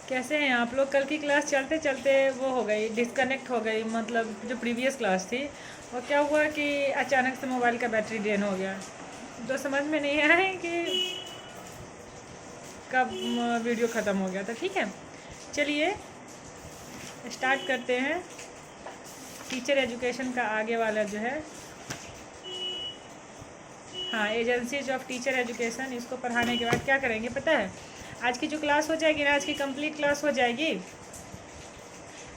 कैसे हैं आप लोग? कल की क्लास चलते चलते वो हो गई, डिस्कनेक्ट हो गई। मतलब जो प्रीवियस क्लास थी वो क्या हुआ कि अचानक से मोबाइल का बैटरी ड्रेन हो गया। तो समझ में नहीं आया कि कब वीडियो ख़त्म हो गया था। ठीक है, चलिए स्टार्ट करते हैं। टीचर एजुकेशन का आगे वाला जो है, हाँ, एजेंसीज ऑफ टीचर एजुकेशन, इसको पढ़ाने के बाद क्या करेंगे पता है? आज की जो क्लास हो जाएगी ना, आज की कंप्लीट क्लास हो जाएगी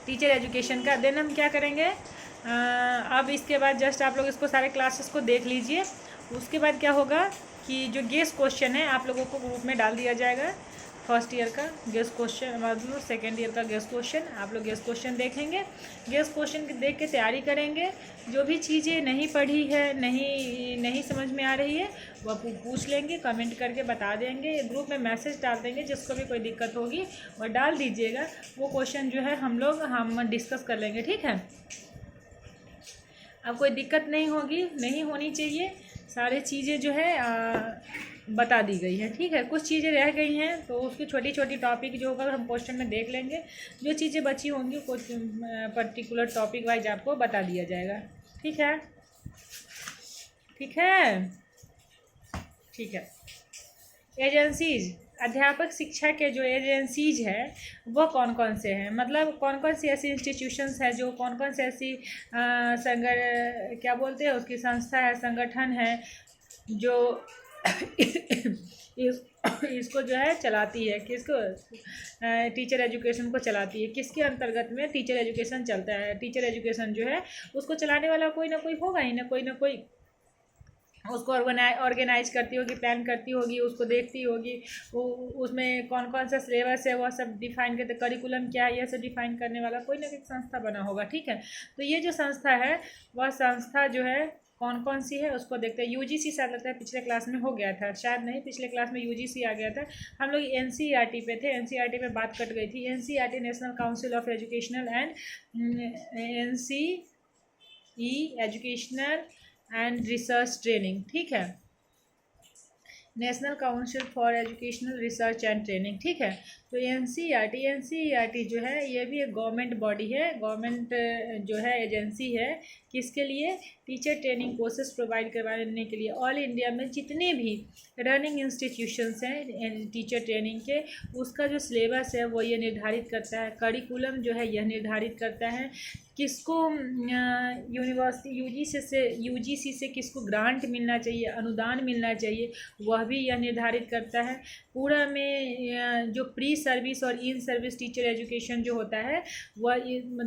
टीचर एजुकेशन का। देन हम क्या करेंगे, अब इसके बाद जस्ट आप लोग इसको सारे क्लासेस को देख लीजिए। उसके बाद क्या होगा कि जो गेस क्वेश्चन है आप लोगों को ग्रुप में डाल दिया जाएगा। फर्स्ट ईयर का गेस क्वेश्चन, मतलब सेकेंड ईयर का गेस क्वेश्चन, आप लोग गेस क्वेश्चन देखेंगे। गेस क्वेश्चन देख के तैयारी करेंगे। जो भी चीज़ें नहीं पढ़ी है, नहीं समझ में आ रही है, वह पूछ लेंगे, कमेंट करके बता देंगे। ग्रुप में मैसेज डाल देंगे, जिसको भी कोई दिक्कत होगी वह डाल दीजिएगा। वो क्वेश्चन जो है हम डिस्कस कर लेंगे। ठीक है, अब कोई दिक्कत नहीं होगी, नहीं होनी चाहिए। सारी चीज़ें जो है बता दी गई है। ठीक है, कुछ चीज़ें रह गई हैं तो उसकी छोटी छोटी टॉपिक जो होगा हम क्वेश्चन में देख लेंगे। जो चीज़ें बची होंगी कुछ पर्टिकुलर टॉपिक वाइज आपको बता दिया जाएगा। ठीक है, ठीक है, ठीक है। एजेंसीज, अध्यापक शिक्षा के जो एजेंसीज है वो कौन कौन से हैं, मतलब कौन कौन सी ऐसी इंस्टीट्यूशंस है, जो कौन कौन सी ऐसी क्या बोलते हैं उसकी, संस्था है, संगठन है, जो इसको जो है चलाती है, किसको, टीचर एजुकेशन को चलाती है। किसके अंतर्गत में टीचर एजुकेशन चलता है? टीचर एजुकेशन जो है उसको चलाने वाला कोई ना कोई होगा ही ना, कोई ना कोई उसको ऑर्गेनाइज करती होगी, प्लान करती होगी, उसको देखती होगी। वो उसमें कौन कौन सा सिलेबस है वह सब डिफाइन करते, करिकुलम क्या है यह सब डिफाइन करने वाला कोई ना कोई संस्था बना होगा। ठीक है, तो ये जो संस्था है वह संस्था जो है कौन कौन सी है उसको देखते हैं। यूजीसी शायद लगता है पिछले क्लास में हो गया था, शायद नहीं, पिछले क्लास में यूजीसी आ गया था। हम लोग एनसीईआरटी पे थे, एनसीईआरटी पे बात कट गई थी। NCERT national council of educational and NCE educational and research training. ठीक है, national council for educational research and training. ठीक है, तो एनसीईआरटी जो है ये भी एक गवर्नमेंट बॉडी है, गवर्नमेंट जो है एजेंसी है। किसके लिए? टीचर ट्रेनिंग कोर्सेज प्रोवाइड करवाने के लिए। ऑल इंडिया में जितने भी रनिंग इंस्टीट्यूशंस हैं टीचर ट्रेनिंग के, उसका जो सिलेबस है वो ये निर्धारित करता है, करिकुलम जो है यह निर्धारित करता है। किसको यूनिवर्सिटी यूजीसी से किसको ग्रांट मिलना चाहिए, अनुदान मिलना चाहिए, वह भी यह निर्धारित करता है। पूरा में जो प्री सर्विस और इन सर्विस टीचर एजुकेशन जो होता है वह,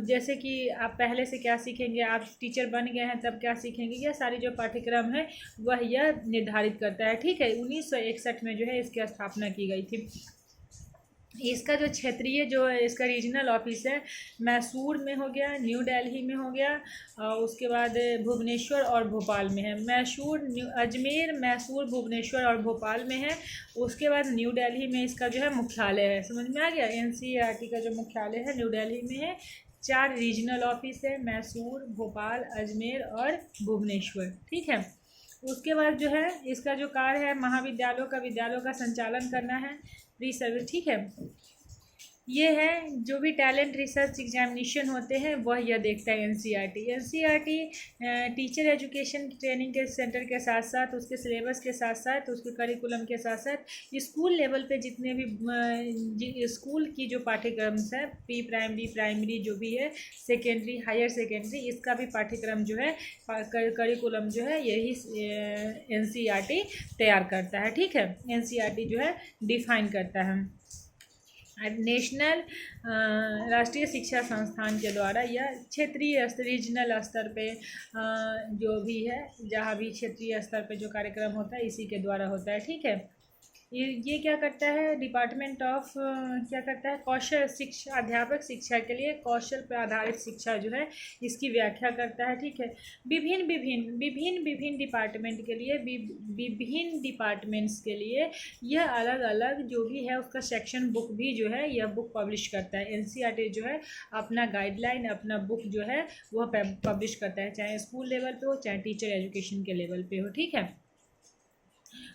जैसे कि आप पहले से क्या सीखेंगे, आप टीचर बन गए हैं तब क्या सीखेंगे, यह सारी जो पाठ्यक्रम है वह यह निर्धारित करता है। ठीक है, 1961 में जो है इसकी स्थापना की गई थी। इसका जो क्षेत्रीय जो है, इसका रीजनल ऑफिस है मैसूर में हो गया, न्यू दिल्ली में हो गया, और उसके बाद भुवनेश्वर और भोपाल में है। अजमेर, मैसूर, भुवनेश्वर और भोपाल में है। उसके बाद न्यू दिल्ली में इसका जो है मुख्यालय है। समझ में आ गया? एनसीईआरटी का जो मुख्यालय है न्यू दिल्ली में है। 4 रीजनल ऑफिस है, मैसूर, भोपाल, अजमेर और भुवनेश्वर। ठीक है, उसके बाद जो है इसका जो कार्य है विद्यालयों का संचालन करना है, प्री सर्विस। ठीक है, ये है जो भी टैलेंट रिसर्च एग्जामिनेशन होते हैं वह यह देखता है एनसीईआरटी टीचर एजुकेशन ट्रेनिंग के सेंटर के साथ साथ, उसके सिलेबस के साथ साथ, उसके करिकुलम के साथ साथ स्कूल लेवल पे जितने भी स्कूल की जो पाठ्यक्रम है, प्री प्राइमरी, प्राइमरी जो भी है, सेकेंडरी, हायर सेकेंडरी, इसका भी पाठ्यक्रम जो है, करिकुलम जो है, यही एनसीईआरटी तैयार करता है। ठीक है, एनसीईआरटी जो है डिफाइन करता है। नेशनल राष्ट्रीय शिक्षा संस्थान के द्वारा या क्षेत्रीय स्तर, रीजनल स्तर पे जो भी है, जहाँ भी क्षेत्रीय स्तर पे जो कार्यक्रम होता है इसी के द्वारा होता है। ठीक है, ये क्या करता है, डिपार्टमेंट ऑफ क्या करता है, कौशल शिक्षा, अध्यापक शिक्षा के लिए कौशल पर आधारित शिक्षा जो है इसकी व्याख्या करता है। ठीक है, विभिन्न डिपार्टमेंट के लिए, विभिन्न डिपार्टमेंट्स के लिए यह अलग अलग जो भी है उसका सेक्शन बुक भी जो है यह बुक पब्लिश करता है। एनसीईआरटी जो है अपना गाइडलाइन, अपना बुक जो है वह पब्लिश करता है, चाहे स्कूल लेवल पे हो, चाहे टीचर एजुकेशन के लेवल पे हो। ठीक है,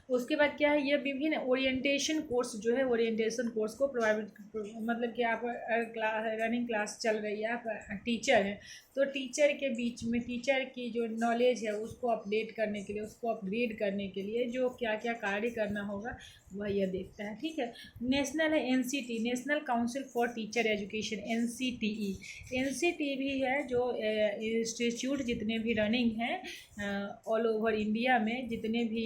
उसके बाद क्या है, ये विभिन्न ओरिएंटेशन कोर्स जो है, ओरिएंटेशन कोर्स को प्रोवाइड, मतलब कि आप रनिंग क्लास चल रही है, आप टीचर हैं, तो टीचर के बीच में टीचर की जो नॉलेज है उसको अपडेट करने के लिए, उसको अपग्रेड करने के लिए जो क्या क्या कार्य करना होगा वह यह देखता है। ठीक है। नेशनल है NCT, national council for teacher education, NCTE. NCT भी है जो इंस्टीट्यूट जितने भी रनिंग हैं ऑल ओवर इंडिया में, जितने भी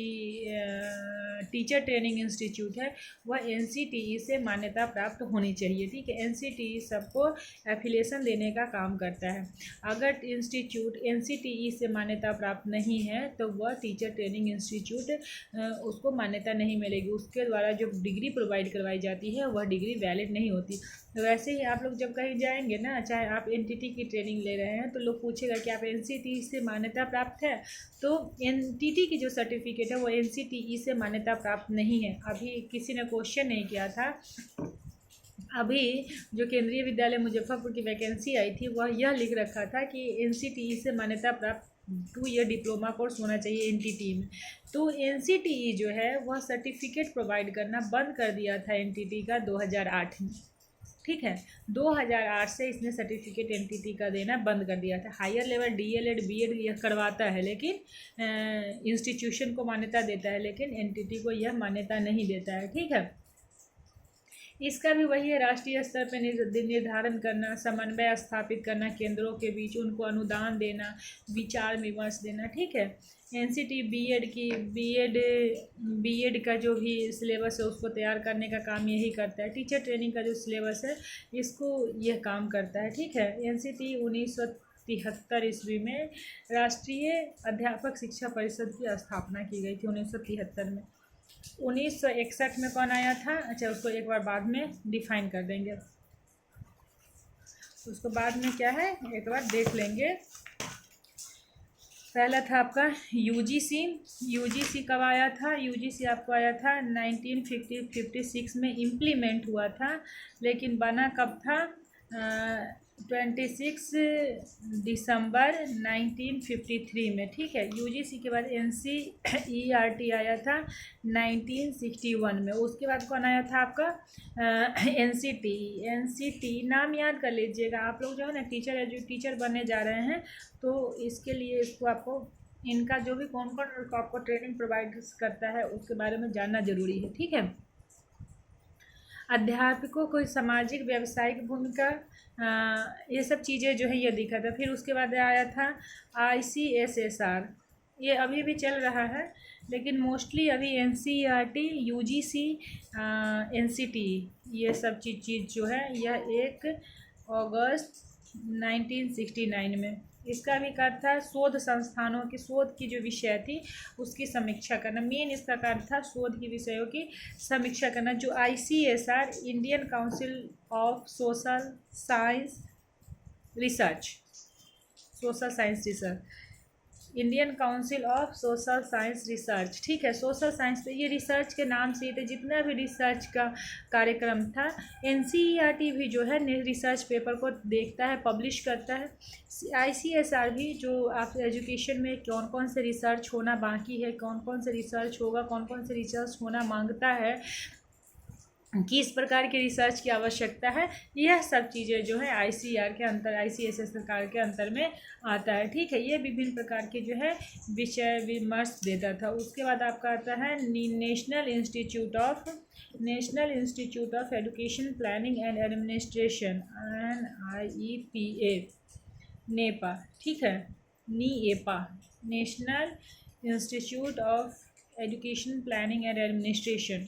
टीचर ट्रेनिंग इंस्टीट्यूट है वह एनसीटीई से मान्यता प्राप्त होनी चाहिए। ठीक है। एनसीटीई सबको एफिलिएशन देने का काम करता है। अगर इंस्टीट्यूट एनसीटीई से मान्यता प्राप्त नहीं है तो वह टीचर ट्रेनिंग इंस्टीट्यूट उसको मान्यता नहीं मिलेगी, उसके द्वारा जो डिग्री प्रोवाइड करवाई जाती है वह डिग्री वैलिड नहीं होती। तो वैसे ही आप लोग जब कहीं जाएंगे ना, चाहे आप एनटीटी की ट्रेनिंग ले रहे हैं तो लोग पूछेगा कि आप एनसीटीई से मान्यता प्राप्त है, तो एनटीटी की जो सर्टिफिकेट है वो एनसीटीई से मान्यता प्राप्त नहीं है। अभी किसी ने क्वेश्चन नहीं किया था, अभी जो केंद्रीय विद्यालय मुजफ्फरपुर की वैकेंसी आई थी वह यह लिख रखा था कि एनसीटीई से मान्यता प्राप्त 2 ईयर डिप्लोमा कोर्स होना चाहिए एनटीटी में। तो एनसीटीई जो है वह सर्टिफिकेट प्रोवाइड करना बंद कर दिया था एनटीटी का 2008 में। ठीक है। 2008 से इसने सर्टिफिकेट एनटीटी का देना बंद कर दिया था। हायर लेवल डीएलएड बीएड यह करवाता है, लेकिन इंस्टीट्यूशन को मान्यता देता है, लेकिन एनटीटी को यह मान्यता नहीं देता है। ठीक है। इसका भी वही है, राष्ट्रीय स्तर पर निर्धारण करना, समन्वय स्थापित करना केंद्रों के बीच, उनको अनुदान देना, विचार विमर्श देना। ठीक है। एनसीटी बीएड का जो भी सिलेबस है उसको तैयार करने का काम यही करता है। टीचर ट्रेनिंग का जो सिलेबस है इसको यह काम करता है। ठीक है। एनसीटी 1973 ईस्वी में राष्ट्रीय अध्यापक शिक्षा परिषद की स्थापना की गई थी, 1973 में। 1961 में कौन आया था? अच्छा, उसको एक बार बाद में डिफाइन कर देंगे, उसको बाद में क्या है एक बार देख लेंगे। पहला था आपका यूजीसी। यूजीसी कब आया था? यूजीसी आपको आया था 1956 में इम्प्लीमेंट हुआ था, लेकिन बना कब था? 26 दिसंबर 1953 में। ठीक है। यूजीसी के बाद एनसीईआरटी आया था 1961 में। उसके बाद कौन आया था आपका? एनसीटी। एनसीटी नाम याद कर लीजिएगा आप लोग, जो है ना टीचर बनने जा रहे हैं तो इसके लिए इसको आपको इनका जो भी कौन कौन आपको ट्रेनिंग प्रोवाइड करता है उसके बारे में जानना ज़रूरी है। ठीक है। अध्यापकों को सामाजिक व्यावसायिक भूमिका, ये सब चीज़ें जो है ये दिखा था। फिर उसके बाद आया था ICSSR, ये अभी भी चल रहा है, लेकिन मोस्टली अभी NCERT, UGC, NCT ये सब चीज़ जो है यह 1 अगस्त 1969 में। इसका भी कार्य था शोध संस्थानों की शोध की जो विषय थी उसकी समीक्षा करना। मेन इसका कार्य था शोध की विषयों की समीक्षा करना। जो ICSR, Indian council of social science research, social science research, Indian council of social science research. ठीक है। सोशल साइंस पे ये रिसर्च के नाम से ही थे, जितना भी रिसर्च का कार्यक्रम था। NCERT भी जो है रिसर्च पेपर को देखता है, पब्लिश करता है। ICSR भी जो आप एजुकेशन में कौन कौन से रिसर्च होना बाकी है, कौन कौन से रिसर्च होगा, कौन कौन से रिसर्च होना मांगता है, किस प्रकार की रिसर्च की आवश्यकता है, यह सब चीज़ें जो है ICSSR के अंतर में आता है। ठीक है। ये विभिन्न प्रकार के जो है विषय विमर्श देता था। उसके बाद आपका आता है national institute of education planning and administration, NIEPA, Nipah. ठीक है। NIEPA, national institute of education planning and administration.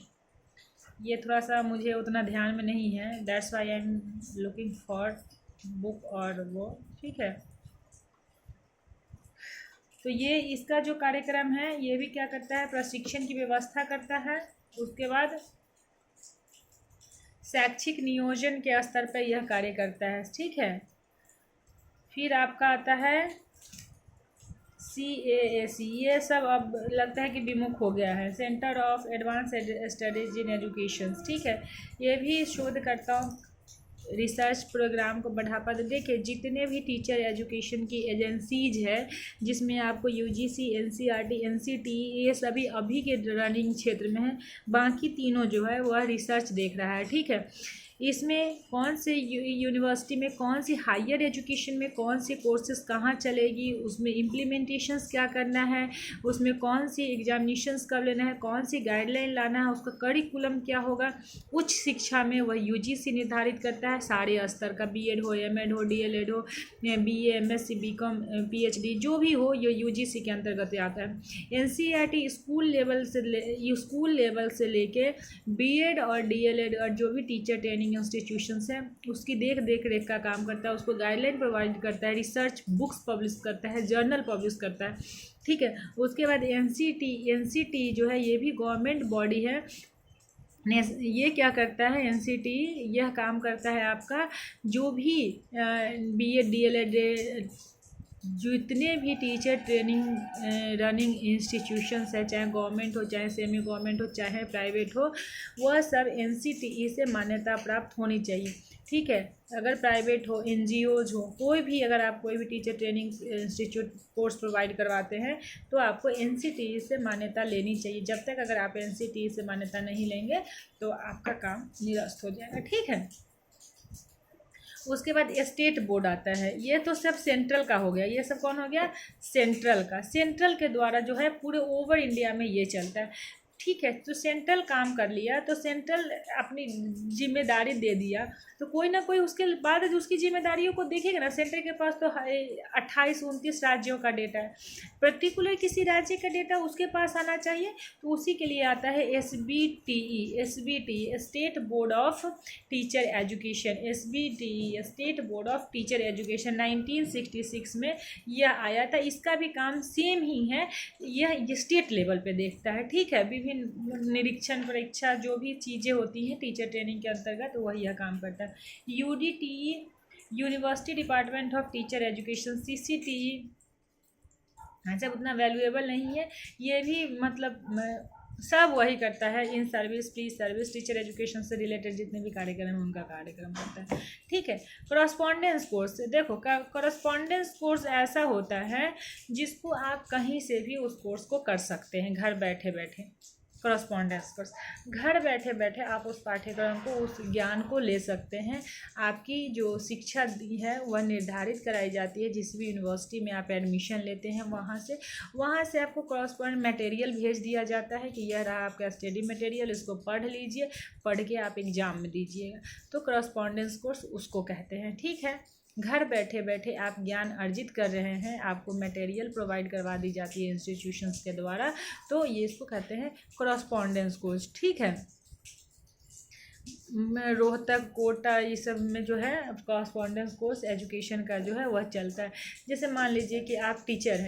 ये थोड़ा सा मुझे उतना ध्यान में नहीं है, that's why I am looking for book और वो। ठीक है। तो ये इसका जो कार्यक्रम है ये भी क्या करता है, प्रशिक्षण की व्यवस्था करता है। उसके बाद शैक्षिक नियोजन के स्तर पर यह कार्य करता है। ठीक है। फिर आपका आता है CAAC, ये सब अब लगता है कि विमुख हो गया है, centre of advance studies in education. ठीक है। ये भी शोधकर्ताओं रिसर्च प्रोग्राम को बढ़ावा दे। देखिए जितने भी टीचर एजुकेशन की एजेंसीज है जिसमें आपको यूजीसी, एनसीईआरटी, एनसीटीई ये सभी अभी के रनिंग क्षेत्र में है, बाकी तीनों जो है वह रिसर्च देख रहा है। ठीक है, इसमें कौन से यूनिवर्सिटी में कौन सी हायर एजुकेशन में कौन सी कोर्सेज कहाँ चलेगी, उसमें इम्प्लीमेंटेशंस क्या करना है, उसमें कौन सी एग्जामिनेशंस कब लेना है, कौन सी गाइडलाइन लाना है, उसका करिकुलम क्या होगा, उच्च शिक्षा में वह यूजीसी निर्धारित करता है सारे स्तर का, बीएड हो, एमएड हो, डीएलएड हो, बीए, एमएससी, बीकॉम, पीएचडी जो भी हो, ये यूजीसी के अंतर्गत आता है। एनसीईआरटी स्कूल लेवल से लेके बीएड और डीएलएड और जो भी टीचर ट्रेनिंग इंस्टीट्यूशंस हैं उसकी देख रेख का काम करता है, उसको गाइडलाइन प्रोवाइड करता है, रिसर्च बुक्स पब्लिश करता है, जर्नल पब्लिश करता है। ठीक है, उसके बाद एनसीटी जो है ये भी गवर्नमेंट बॉडी है। ये क्या करता है, एनसीटी यह काम करता है आपका जो भी बीएड, डीएलएड जितने भी टीचर ट्रेनिंग रनिंग इंस्टीट्यूशंस है, चाहे गवर्नमेंट हो, चाहे सेमी गवर्नमेंट हो, चाहे प्राइवेट हो, वह सब एनसीटीई से मान्यता प्राप्त होनी चाहिए। ठीक है, अगर प्राइवेट हो, एनजीओज हो, कोई भी अगर आप कोई भी teacher training institute course provide करवाते हैं तो आपको एनसीटीई से मान्यता लेनी चाहिए। जब तक अगर आप एनसीटीई से मान्यता नहीं लेंगे तो आपका काम निरस्त हो जाएगा। ठीक है, उसके बाद स्टेट बोर्ड आता है, ये तो सब सेंट्रल का हो गया। ये सब कौन हो गया, सेंट्रल का। सेंट्रल के द्वारा जो है पूरे ओवर इंडिया में ये चलता है। ठीक है, तो सेंट्रल काम कर लिया तो सेंट्रल अपनी जिम्मेदारी दे दिया तो कोई ना कोई उसके बाद उसकी जिम्मेदारियों को देखेगा ना। सेंटर के पास तो 28-29 राज्यों का डेटा है, पर्टिकुलर किसी राज्य का डेटा उसके पास आना चाहिए, तो उसी के लिए आता है SBTE, state board of teacher education, SBTE state board of teacher education 1966 में यह आया था। इसका भी काम सेम ही है, यह स्टेट लेवल पे देखता है। ठीक है, विभिन्न निरीक्षण, परीक्षा जो भी चीज़ें होती हैं टीचर ट्रेनिंग के अंतर्गत वही यह काम करता है। UDTE, university department of teacher education, CCTE अच्छा उतना वैल्यूएबल नहीं है, ये भी मतलब सब वही करता है। In service, pre service, teacher education से रिलेटेड जितने भी कार्यक्रम हैं उनका कार्यक्रम करता है। ठीक है, कॉरस्पॉन्डेंस कोर्स, देखो कॉरस्पॉन्डेंस कोर्स ऐसा होता है जिसको आप कहीं से भी उस कोर्स को कर सकते हैं घर बैठे बैठे। कॉरस्पॉन्डेंस कोर्स, घर बैठे बैठे आप उस पाठ्यक्रम को, उस ज्ञान को ले सकते हैं। आपकी जो शिक्षा है वह निर्धारित कराई जाती है जिस भी यूनिवर्सिटी में आप एडमिशन लेते हैं वहाँ से आपको कॉरस्पॉन्डेंट मटेरियल भेज दिया जाता है कि यह रहा आपका स्टडी मटेरियल, इसको पढ़ लीजिए, पढ़ के आप एग्ज़ाम में दीजिएगा। तो कॉरस्पॉन्डेंस कोर्स उसको कहते हैं। ठीक है, घर बैठे बैठे आप ज्ञान अर्जित कर रहे हैं, आपको मटेरियल प्रोवाइड करवा दी जाती है इंस्टीट्यूशंस के द्वारा, तो ये इसको कहते हैं कॉरस्पॉन्डेंस कोर्स। ठीक है, रोहतक, कोटा ये सब में जो है कॉरस्पॉन्डेंस कोर्स एजुकेशन का जो है वह चलता है। जैसे मान लीजिए कि आप टीचर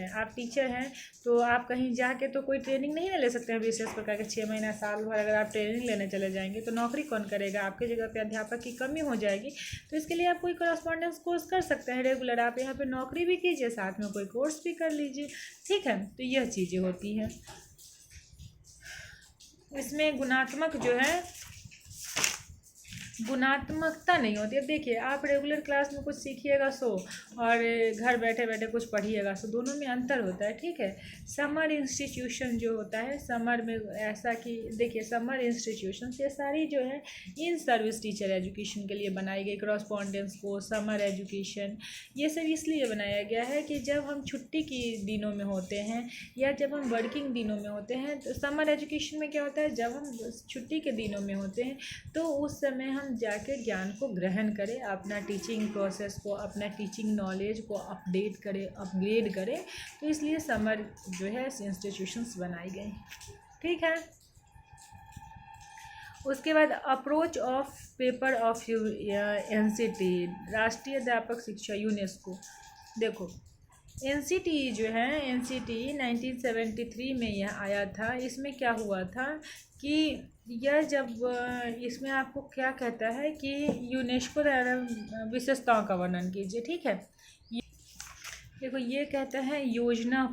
हैं तो आप कहीं जाके तो कोई ट्रेनिंग नहीं ले सकते हैं विशेष प्रकार के 6 महीना साल भर अगर आप ट्रेनिंग लेने चले जाएंगे तो नौकरी कौन करेगा, आपकी जगह पे अध्यापक की कमी हो जाएगी। तो इसके लिए आप कोई कॉरस्पॉन्डेंस कोर्स कर सकते हैं रेगुलर, आप यहाँ पर नौकरी भी कीजिए, साथ में कोई कोर्स भी कर लीजिए। ठीक है, तो यह चीज़ें होती हैं। इसमें गुणात्मक जो है गुणात्मकता नहीं होती है। देखिए आप रेगुलर क्लास में कुछ सीखिएगा सो और घर बैठे बैठे कुछ पढ़िएगा सो, दोनों में अंतर होता है। ठीक है, समर इंस्टीट्यूशन जो होता है, समर में ऐसा कि देखिए समर इंस्टीट्यूशन ये सारी जो है इन सर्विस टीचर एजुकेशन के लिए बनाई गई। कॉरस्पॉन्डेंस कोर्स, समर एजुकेशन, ये सब इसलिए बनाया गया है कि जब हम छुट्टी के दिनों में होते हैं या जब हम वर्किंग दिनों में होते हैं तो समर एजुकेशन में क्या होता है, जब हम छुट्टी के दिनों में होते हैं तो उस समय हम जाके ज्ञान को ग्रहण करें, अपना टीचिंग प्रोसेस को, अपना टीचिंग नॉलेज को अपडेट करें, अपग्रेड करें। तो इसलिए समर जो है इंस्टीट्यूशंस बनाई गई। ठीक है, उसके बाद approach of paper of NCT, राष्ट्रीय अध्यापक शिक्षा यूनेस्को। देखो एनसीटी जो है, एनसीटी 1973 में यह आया था। इसमें क्या हुआ था कि यह जब इसमें आपको क्या कहता है कि यूनेस्को द्वारा विशेषताओं का वर्णन कीजिए। ठीक है, देखो ये कहता है योजना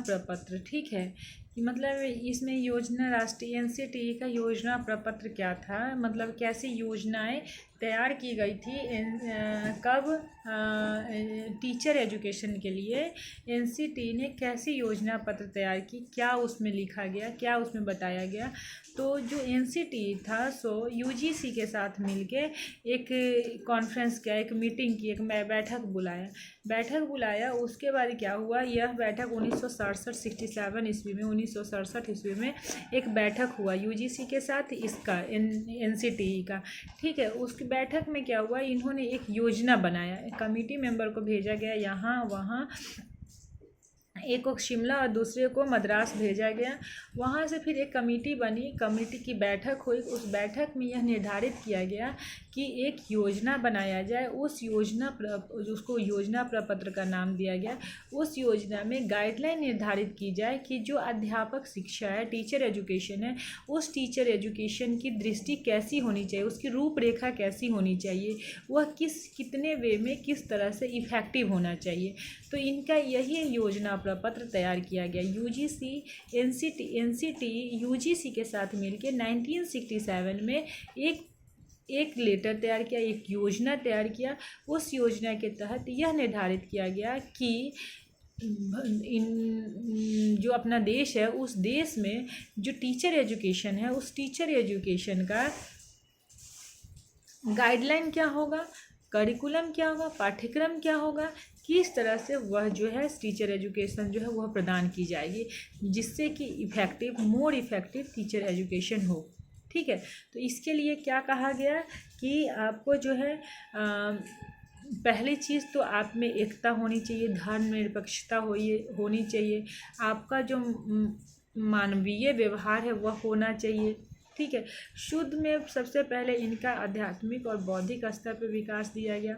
प्रपत्र। ठीक है, मतलब इसमें योजना राष्ट्रीय एनसीटी का योजना प्रपत्र क्या था, मतलब कैसी योजनाएं तैयार की गई थी कब टीचर एजुकेशन के लिए एनसीटी ने कैसी योजना पत्र तैयार की, क्या उसमें लिखा गया, क्या उसमें बताया गया। तो जो एनसीटी था सो यूजीसी के साथ मिलके एक कॉन्फ्रेंस किया, एक मीटिंग की, एक बैठक बुलाया। उसके बाद क्या हुआ, यह बैठक 1967 ईस्वी में 1967 ईस्वी में एक बैठक हुआ यूजीसी के साथ इसका एनसीटी का, ठीक है। उस बैठक में क्या हुआ, इन्होंने एक योजना बनाया, कमेटी मेंबर को भेजा गया यहाँ वहाँ, एक को शिमला और दूसरे को मद्रास भेजा गया। वहाँ से फिर एक कमेटी बनी, कमेटी की बैठक हुई। उस बैठक में यह निर्धारित किया गया कि एक योजना बनाया जाए, उसको योजना प्रपत्र का नाम दिया गया। उस योजना में गाइडलाइन निर्धारित की जाए कि जो अध्यापक शिक्षा है, टीचर एजुकेशन है, उस टीचर एजुकेशन की दृष्टि कैसी होनी चाहिए, उसकी रूपरेखा कैसी होनी चाहिए, वह कितने वे में किस तरह से इफ़ेक्टिव होना चाहिए। तो इनका यही योजना प्रपत्र तैयार किया गया। यूजीसी एनसीटी यूजीसी के साथ मिलकर 1967 में एक लेटर तैयार किया, एक योजना तैयार किया। उस योजना के तहत यह निर्धारित किया गया कि जो अपना देश है, उस देश में जो टीचर एजुकेशन है, उस टीचर एजुकेशन का गाइडलाइन क्या होगा, करिकुलम क्या होगा, पाठ्यक्रम क्या होगा, किस तरह से वह जो है टीचर एजुकेशन जो है वह प्रदान की जाएगी, जिससे कि मोर इफ़ेक्टिव टीचर एजुकेशन हो, ठीक है। तो इसके लिए क्या कहा गया कि आपको जो है पहली चीज़ तो आप में एकता होनी चाहिए, धर्मनिरपेक्षता होनी चाहिए, आपका जो मानवीय व्यवहार है वह होना चाहिए, ठीक है। शुद्ध में सबसे पहले इनका आध्यात्मिक और बौद्धिक स्तर पर विकास दिया गया।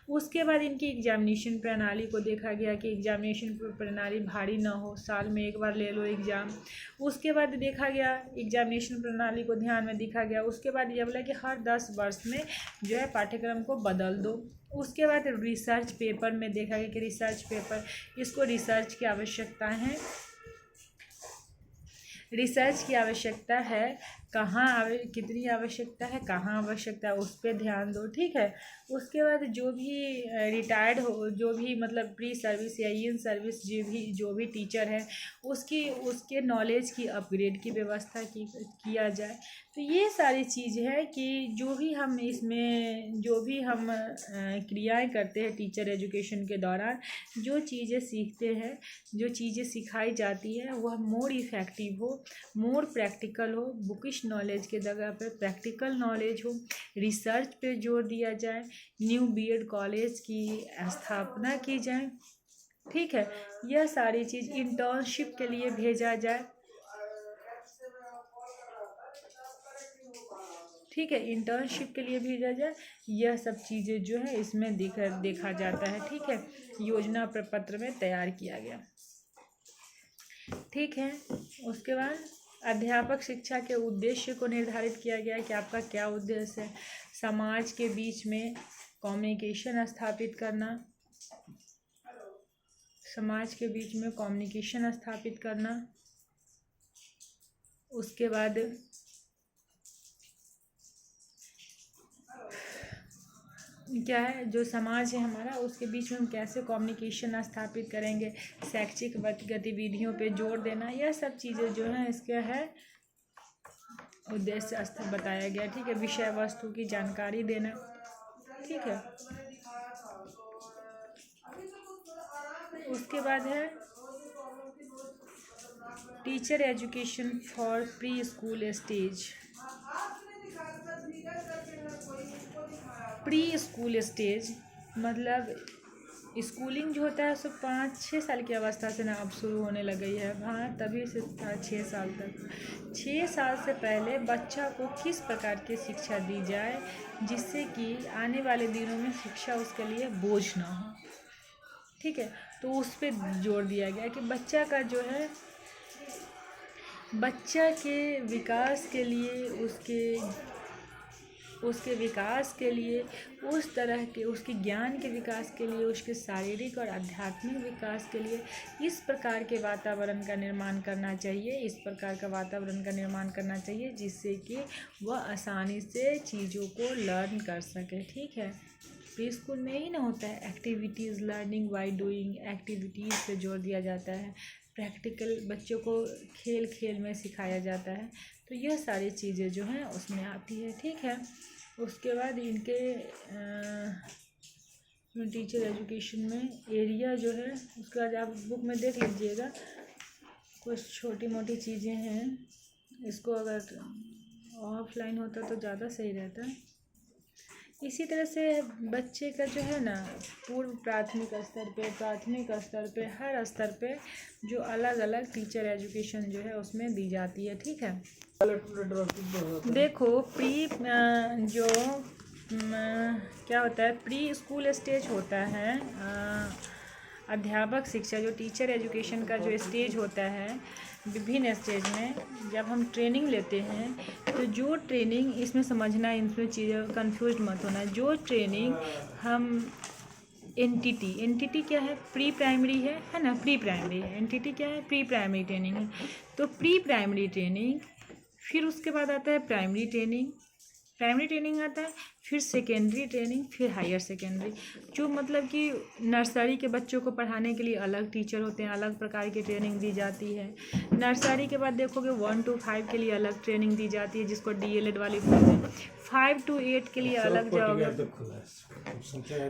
उसके बाद इनकी एग्जामिनेशन प्रणाली को देखा गया कि एग्जामिनेशन प्रणाली भारी ना हो, साल में एक बार ले लो एग्ज़ाम। उसके बाद देखा गया एग्जामिनेशन प्रणाली को ध्यान में देखा गया। उसके बाद यह बोला कि हर 10 वर्ष में जो है पाठ्यक्रम को बदल दो। उसके बाद रिसर्च पेपर में देखा गया कि रिसर्च पेपर, इसको रिसर्च की आवश्यकता है, रिसर्च की आवश्यकता है, कितनी आवश्यकता है, कहाँ आवश्यकता है, उस पर ध्यान दो, ठीक है। उसके बाद जो भी रिटायर्ड हो, जो भी मतलब प्री सर्विस या इन सर्विस जो भी टीचर है, उसके नॉलेज की अपग्रेड की व्यवस्था किया जाए। तो ये सारी चीज़ है कि जो भी हम क्रियाएं करते हैं टीचर एजुकेशन के दौरान, जो चीज़ें सीखते हैं, जो चीज़ें सिखाई जाती है, वह मोर इफ़ेक्टिव हो, मोर प्रैक्टिकल हो, बुकिश नॉलेज के जगह पे प्रैक्टिकल नॉलेज हो, रिसर्च पे जोर दिया जाए, न्यू बीएड कॉलेज की स्थापना की जाए, ठीक है। यह सारी चीज़ इंटर्नशिप के लिए भेजा जाए, ठीक है, इंटर्नशिप के लिए भेजा जाए। यह सब चीज़ें जो है इसमें देखा जाता है, ठीक है, योजना प्रपत्र में तैयार किया गया, ठीक है। उसके बाद अध्यापक शिक्षा के उद्देश्य को निर्धारित किया गया कि आपका क्या उद्देश्य है। समाज के बीच में कम्युनिकेशन स्थापित करना, समाज के बीच में कम्युनिकेशन स्थापित करना। उसके बाद क्या है, जो समाज है हमारा, उसके बीच में हम कैसे कम्युनिकेशन स्थापित करेंगे, शैक्षिक गतिविधियों पे जोर देना, यह सब चीज़ें जो हैं इसके है उद्देश्य बताया गया, ठीक है। विषय वस्तु की जानकारी देना, ठीक है। उसके बाद है teacher education for pre school stage. Pre school stage मतलब स्कूलिंग जो होता है सब 5-6 साल की अवस्था से ना अब शुरू होने लग गई है, हाँ, तभी से 6 साल तक। 6 साल से पहले बच्चा को किस प्रकार की शिक्षा दी जाए जिससे कि आने वाले दिनों में शिक्षा उसके लिए बोझ ना हो, ठीक है। तो उस पर जोर दिया गया कि बच्चा का जो है, बच्चा के विकास के लिए उसके उसके विकास के लिए, उस तरह के उसके ज्ञान के विकास के लिए, उसके शारीरिक और आध्यात्मिक विकास के लिए इस प्रकार के वातावरण का निर्माण करना चाहिए, इस प्रकार का वातावरण का निर्माण करना चाहिए जिससे कि वह आसानी से चीज़ों को लर्न कर सके। ठीक है, प्री स्कूल में ही ना होता है activities, learning by doing, activities पे जोर दिया जाता है, प्रैक्टिकल बच्चों को खेल खेल में सिखाया जाता है। तो यह सारी चीज़ें जो हैं उसमें आती है। ठीक है, उसके बाद इनके टीचर एजुकेशन में एरिया जो है उसके बाद आप बुक में देख लीजिएगा, कुछ छोटी मोटी चीज़ें हैं, इसको अगर ऑफलाइन होता तो ज़्यादा सही रहता। इसी तरह से बच्चे का जो है ना पूर्व प्राथमिक स्तर पे, प्राथमिक स्तर पे, हर स्तर पे जो अलग अलग टीचर एजुकेशन जो है उसमें दी जाती है। ठीक है, देखो प्री जो क्या होता है, प्री स्कूल स्टेज होता है, अध्यापक शिक्षा जो टीचर एजुकेशन का जो स्टेज होता है, विभिन्न स्टेज में जब हम ट्रेनिंग लेते हैं तो जो ट्रेनिंग, इसमें समझना, इसमें चीज़ें कंफ्यूज मत होना, जो ट्रेनिंग हम एनटीटी क्या है, प्री प्राइमरी है ना, प्री प्राइमरी है, एनटीटी क्या है, प्री प्राइमरी ट्रेनिंग है। तो प्री प्राइमरी ट्रेनिंग, फिर उसके बाद आता है प्राइमरी ट्रेनिंग आता है, फिर सेकेंडरी ट्रेनिंग, फिर हायर सेकेंडरी। जो मतलब कि नर्सरी के बच्चों को पढ़ाने के लिए अलग टीचर होते हैं, अलग प्रकार की ट्रेनिंग दी जाती है। नर्सरी के बाद देखोगे 1 to 5 के लिए अलग ट्रेनिंग दी जाती है जिसको DLED वाली बोलते हैं। 5 to 8 के लिए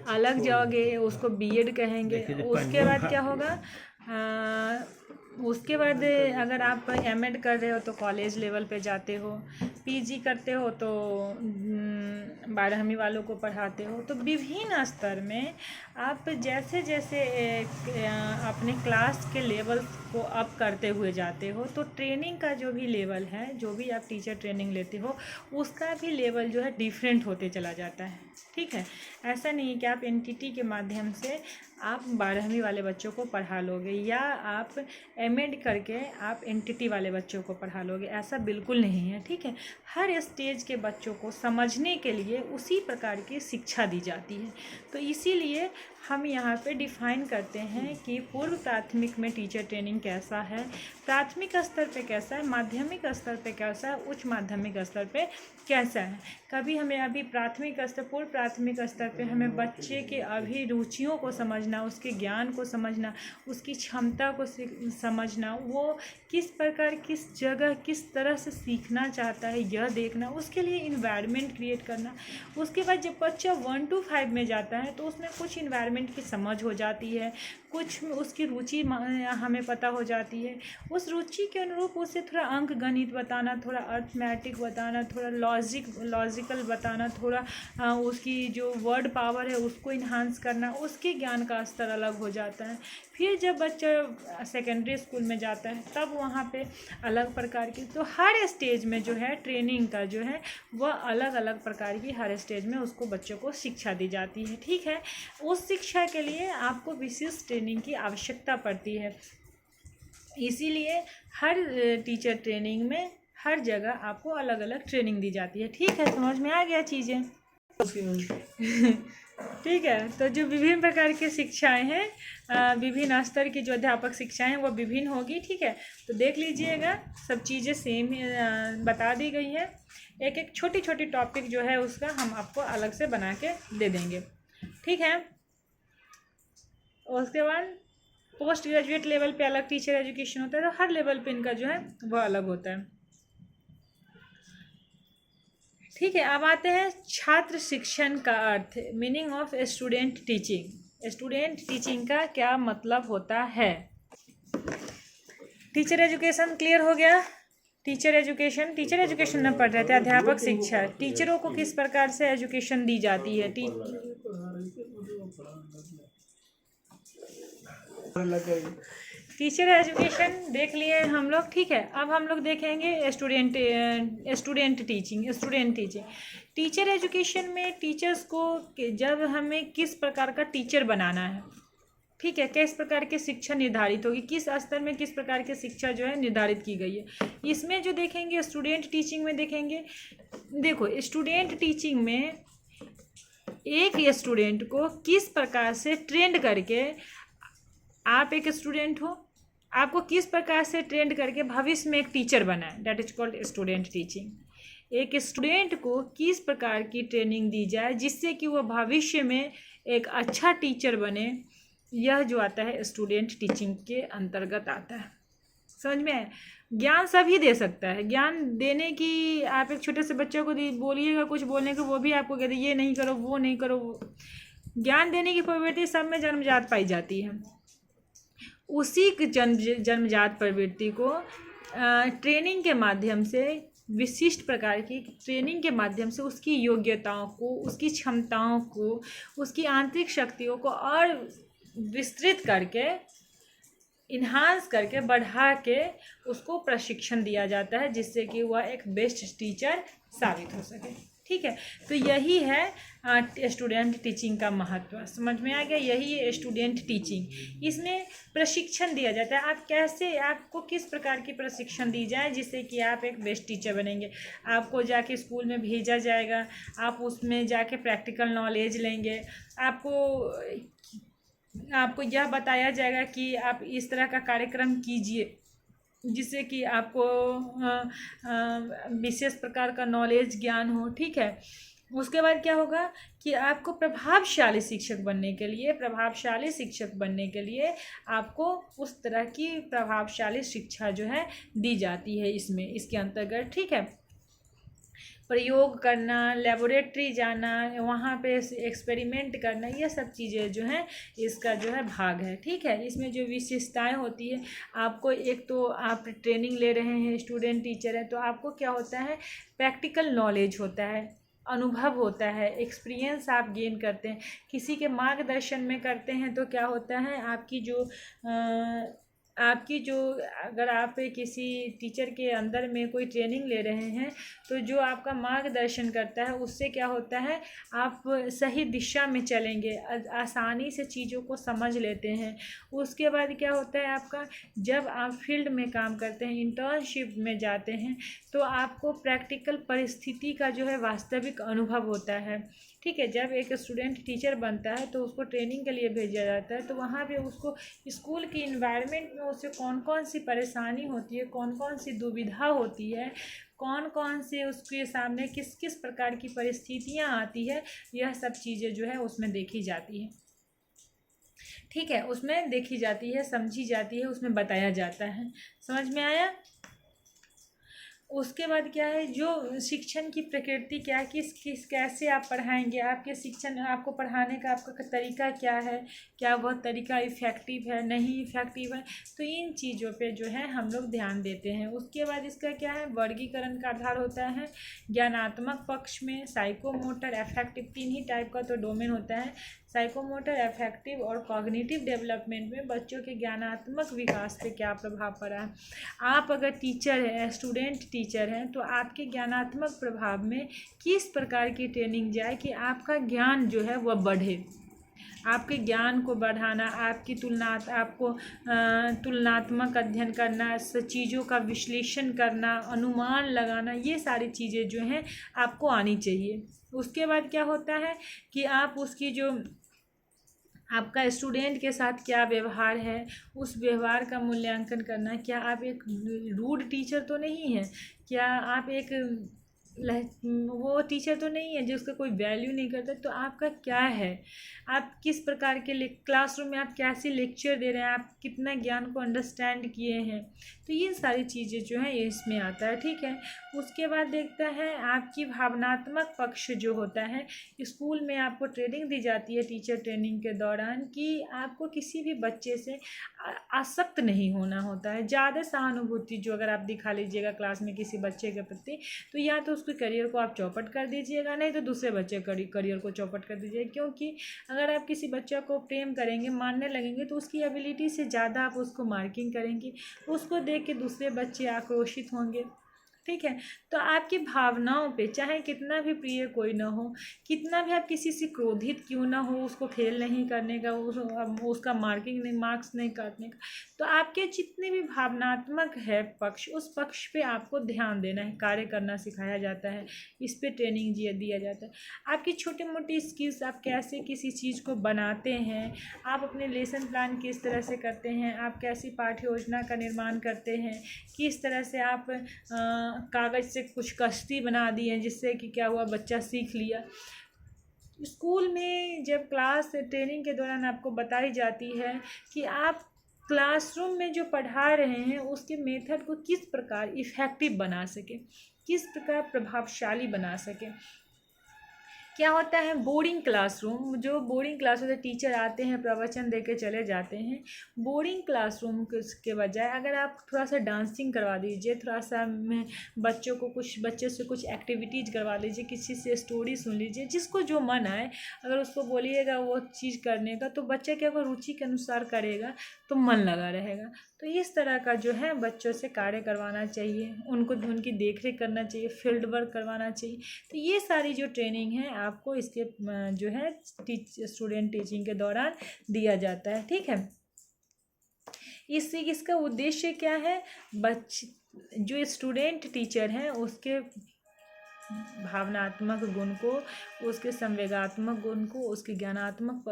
अलग जाओगे उसको BEd कहेंगे। उसके बाद क्या होगा, उसके बाद अगर आप MAd कर रहे हो तो कॉलेज लेवल पे जाते हो, PG करते हो तो 12वीं वालों को पढ़ाते हो। तो विभिन्न स्तर में आप जैसे जैसे अपने क्लास के लेवल को अप करते हुए जाते हो तो ट्रेनिंग का जो भी लेवल है, जो भी आप टीचर ट्रेनिंग लेते हो उसका भी लेवल जो है डिफरेंट होते चला जाता है। ठीक है, ऐसा नहीं कि आप एनटीटी के माध्यम से आप 12वीं वाले बच्चों को पढ़ा लोगे या आप MAd करके आप एनटीटी वाले बच्चों को पढ़ा लोगे, ऐसा बिल्कुल नहीं है। ठीक है, हर स्टेज के बच्चों को समझने के लिए उसी प्रकार की शिक्षा दी जाती है। तो इसीलिए हम यहाँ पे डिफ़ाइन करते हैं कि पूर्व प्राथमिक में टीचर ट्रेनिंग कैसा है, प्राथमिक स्तर पे कैसा है, माध्यमिक स्तर पे कैसा है, उच्च माध्यमिक स्तर पे कैसा है। कभी हमें अभी प्राथमिक स्तर, पूर्व प्राथमिक स्तर पे हमें बच्चे के अभिरुचियों को समझना, उसके ज्ञान को समझना, उसकी क्षमता को समझना, वो किस प्रकार, किस जगह, किस तरह से सीखना चाहता है यह देखना, उसके लिए इन्वायरमेंट क्रिएट करना। उसके बाद जब बच्चा 1 to 5 में जाता है तो उसमें कुछ इन्वायरमेंट की समझ हो जाती है, कुछ उसकी रुचि हमें पता हो जाती है। उस रुचि के अनुरूप उसे थोड़ा अंक गणित बताना, थोड़ा अर्थमेटिक बताना, थोड़ा लॉजिकल बताना, थोड़ा उसकी जो वर्ड पावर है उसको इन्हांस करना, उसके ज्ञान का स्तर अलग हो जाता है। फिर जब बच्चा सेकेंडरी स्कूल में जाता है तब वहाँ पे अलग प्रकार की, तो हर स्टेज में जो है ट्रेनिंग का जो है वह अलग अलग प्रकार की हर स्टेज में उसको बच्चों को शिक्षा दी जाती है। ठीक है, उस शिक्षा के लिए आपको विशेष ट्रेनिंग की आवश्यकता पड़ती है। इसीलिए हर टीचर ट्रेनिंग में हर जगह आपको अलग अलग ट्रेनिंग दी जाती है। ठीक है, समझ में आ गया चीज़ें? ठीक है, तो जो विभिन्न प्रकार की शिक्षाएं हैं, विभिन्न स्तर की जो अध्यापक शिक्षाएं हैं वो विभिन्न होगी। ठीक है, तो देख लीजिएगा, सब चीज़ें सेम बता दी गई है। एक एक छोटी छोटी टॉपिक जो है उसका हम आपको अलग से बना के दे देंगे। ठीक है, उसके बाद पोस्ट ग्रेजुएट लेवल पे अलग टीचर एजुकेशन होता है, तो हर लेवल पे इनका जो है वह अलग होता है। ठीक है, अब आते हैं छात्र शिक्षण का अर्थ, meaning of student teaching. Student teaching का क्या मतलब होता है? टीचर एजुकेशन क्लियर हो गया। टीचर एजुकेशन न पढ़ रहे थे, अध्यापक शिक्षा, टीचरों को किस प्रकार से एजुकेशन दी जाती है। टीचर एजुकेशन देख लिए हम लोग। ठीक है, अब हम लोग देखेंगे स्टूडेंट टीचिंग। टीचर एजुकेशन में टीचर्स को जब हमें किस प्रकार का टीचर बनाना है, ठीक है, किस प्रकार की शिक्षा निर्धारित होगी, किस स्तर में किस प्रकार की शिक्षा जो है निर्धारित की गई है। इसमें जो देखेंगे स्टूडेंट टीचिंग में देखेंगे, देखो स्टूडेंट टीचिंग में एक स्टूडेंट को किस प्रकार से ट्रेंड करके, आप एक स्टूडेंट हो, आपको किस प्रकार से ट्रेंड करके भविष्य में एक टीचर बनाए, that is called student teaching. एक स्टूडेंट को किस प्रकार की ट्रेनिंग दी जाए जिससे कि वह भविष्य में एक अच्छा टीचर बने, यह जो आता है स्टूडेंट टीचिंग के अंतर्गत आता है। समझ में है? ज्ञान सभी दे सकता है, ज्ञान देने की, आप एक छोटे से बच्चे को बोलिएगा कुछ बोलने को, वो भी आपको कहते ये नहीं करो वो नहीं करो। ज्ञान देने की प्रवृत्ति सब में जन्मजात पाई जाती है। उसी जन्मजात प्रवृत्ति को ट्रेनिंग के माध्यम से, विशिष्ट प्रकार की ट्रेनिंग के माध्यम से उसकी योग्यताओं को, उसकी क्षमताओं को, उसकी आंतरिक शक्तियों को और विस्तृत करके, इन्हांस करके, बढ़ा के उसको प्रशिक्षण दिया जाता है जिससे कि वह एक बेस्ट टीचर साबित हो सके। ठीक है, तो यही है स्टूडेंट टीचिंग का महत्व। समझ में आ गया? यही है स्टूडेंट टीचिंग। इसमें प्रशिक्षण दिया जाता है, आप कैसे, आपको किस प्रकार की प्रशिक्षण दी जाए जिससे कि आप एक बेस्ट टीचर बनेंगे। आपको जाके स्कूल में भेजा जाएगा, आप उसमें जाके प्रैक्टिकल नॉलेज लेंगे, आपको यह बताया जाएगा कि आप इस तरह का कार्यक्रम कीजिए जिससे कि आपको विशेष प्रकार का नॉलेज ज्ञान हो। ठीक है, उसके बाद क्या होगा कि आपको प्रभावशाली शिक्षक बनने के लिए आपको उस तरह की प्रभावशाली शिक्षा जो है दी जाती है इसमें, इसके अंतर्गत। ठीक है, प्रयोग करना, लेबोरेटरी जाना, वहाँ पे एक्सपेरिमेंट करना, ये सब चीज़ें जो हैं इसका जो है भाग है। ठीक है, इसमें जो विशेषताएं होती है, आपको एक तो आप ट्रेनिंग ले रहे हैं, स्टूडेंट टीचर है, तो आपको क्या होता है, प्रैक्टिकल नॉलेज होता है, अनुभव होता है, एक्सपीरियंस आप गेन करते हैं। किसी के मार्गदर्शन में करते हैं तो क्या होता है, आपकी जो अगर आप किसी टीचर के अंदर में कोई ट्रेनिंग ले रहे हैं तो जो आपका मार्गदर्शन करता है उससे क्या होता है, आप सही दिशा में चलेंगे, आसानी से चीज़ों को समझ लेते हैं। उसके बाद क्या होता है, आपका जब आप फील्ड में काम करते हैं, इंटर्नशिप में जाते हैं, तो आपको प्रैक्टिकल परिस्थिति का जो है वास्तविक अनुभव होता है। ठीक है, जब एक स्टूडेंट टीचर बनता है तो उसको ट्रेनिंग के लिए भेजा जाता है, तो वहाँ पे उसको स्कूल की इन्वायरमेंट में उसे कौन कौन सी परेशानी होती है, कौन कौन सी दुविधा होती है, कौन कौन से उसके सामने किस किस प्रकार की परिस्थितियाँ आती है, यह सब चीज़ें जो है उसमें देखी जाती है। ठीक है, उसमें देखी जाती है, समझी जाती है, उसमें बताया जाता है। समझ में आया? उसके बाद क्या है, जो शिक्षण की प्रकृति क्या है, किस कैसे आप पढ़ाएंगे, आपके शिक्षण, आपको पढ़ाने का आपका तरीका क्या है, क्या वह तरीका इफ़ेक्टिव है, नहीं इफ़ेक्टिव है, तो इन चीज़ों पे जो है हम लोग ध्यान देते हैं। उसके बाद इसका क्या है, वर्गीकरण का आधार होता है। ज्ञानात्मक पक्ष में साइकोमोटर, अफेक्टिव, तीन ही टाइप का तो डोमेन होता है। साइकोमोटर, अफेक्टिव और कॉग्निटिव डेवलपमेंट में बच्चों के ज्ञानात्मक विकास पे क्या प्रभाव पड़ा है। आप अगर टीचर हैं, स्टूडेंट टीचर हैं, तो आपके ज्ञानात्मक प्रभाव में किस प्रकार की ट्रेनिंग जाए कि आपका ज्ञान जो है वह बढ़े। आपके ज्ञान को बढ़ाना, आपकी तुलनात्मक अध्ययन करना, चीज़ों का विश्लेषण करना, अनुमान लगाना, ये सारी चीज़ें जो हैं आपको आनी चाहिए। उसके बाद क्या होता है कि आप उसकी जो आपका स्टूडेंट के साथ क्या व्यवहार है, उस व्यवहार का मूल्यांकन करना। क्या आप एक रूड टीचर तो नहीं है, क्या आप एक वो टीचर तो नहीं है जिसका कोई वैल्यू नहीं करता, तो आपका क्या है, आप किस प्रकार के क्लासरूम में आप कैसे लेक्चर दे रहे हैं, आप कितना ज्ञान को अंडरस्टैंड किए हैं, तो ये सारी चीज़ें जो है ये इसमें आता है। ठीक है, उसके बाद देखता है आपकी भावनात्मक पक्ष जो होता है। स्कूल में आपको ट्रेनिंग दी जाती है टीचर ट्रेनिंग के दौरान कि आपको किसी भी बच्चे से आसक्त नहीं होना होता है। ज़्यादा सहानुभूति जो अगर आप दिखा लीजिएगा क्लास में किसी बच्चे के प्रति, तो या तो उसके करियर को आप चौपट कर दीजिएगा, नहीं तो दूसरे बच्चे करियर को चौपट कर दीजिएगा। क्योंकि अगर आप किसी बच्चे को प्रेम करेंगे, मानने लगेंगे, तो उसकी एबिलिटी से ज़्यादा आप उसको मार्किंग करेंगे, उसको देख के दूसरे बच्चे आक्रोशित होंगे, ठीक है। तो आपकी भावनाओं पे चाहे कितना भी प्रिय कोई ना हो, कितना भी आप किसी से क्रोधित क्यों ना हो, उसको फेल नहीं करने का, उसका मार्क्स नहीं काटने का, तो आपके जितने भी भावनात्मक है पक्ष, उस पक्ष पे आपको ध्यान देना है, कार्य करना सिखाया जाता है, इस पे ट्रेनिंग दिया जाता है। आपकी छोटी मोटी स्किल्स, आप कैसे किसी चीज़ को बनाते हैं, आप अपने लेसन प्लान किस तरह से करते हैं, आप कैसी पाठ्य योजना का निर्माण करते हैं, किस तरह से आप कागज़ से कुछ कश्ती बना दी है जिससे कि क्या हुआ, बच्चा सीख लिया। स्कूल में जब क्लास ट्रेनिंग के दौरान आपको बताई जाती है कि आप क्लासरूम में जो पढ़ा रहे हैं उसके मेथड को किस प्रकार इफ़ेक्टिव बना सकें, किस प्रकार प्रभावशाली बना सकें। क्या होता है बोरिंग क्लासरूम, जो बोरिंग क्लास होता है, टीचर आते हैं प्रवचन दे के चले जाते हैं, बोरिंग क्लासरूम के बजाय अगर आप थोड़ा सा डांसिंग करवा दीजिए, थोड़ा सा बच्चे से कुछ एक्टिविटीज़ करवा लीजिए, किसी से स्टोरी सुन लीजिए, जिसको जो मन आए, अगर उसको बोलिएगा वो चीज़ करने का, तो बच्चा क्या होगा, रुचि के अनुसार करेगा तो मन लगा रहेगा। तो इस तरह का जो है बच्चों से कार्य करवाना चाहिए, उनको उनकी देख रेख करना चाहिए, फील्ड वर्क करवाना चाहिए। तो ये सारी जो ट्रेनिंग है आपको इसके जो है स्टूडेंट टीचिंग के दौरान दिया जाता है। ठीक है, इसका उद्देश्य क्या है, जो स्टूडेंट टीचर हैं उसके भावनात्मक गुण को, उसके संवेगात्मक गुण को, उसके ज्ञानात्मक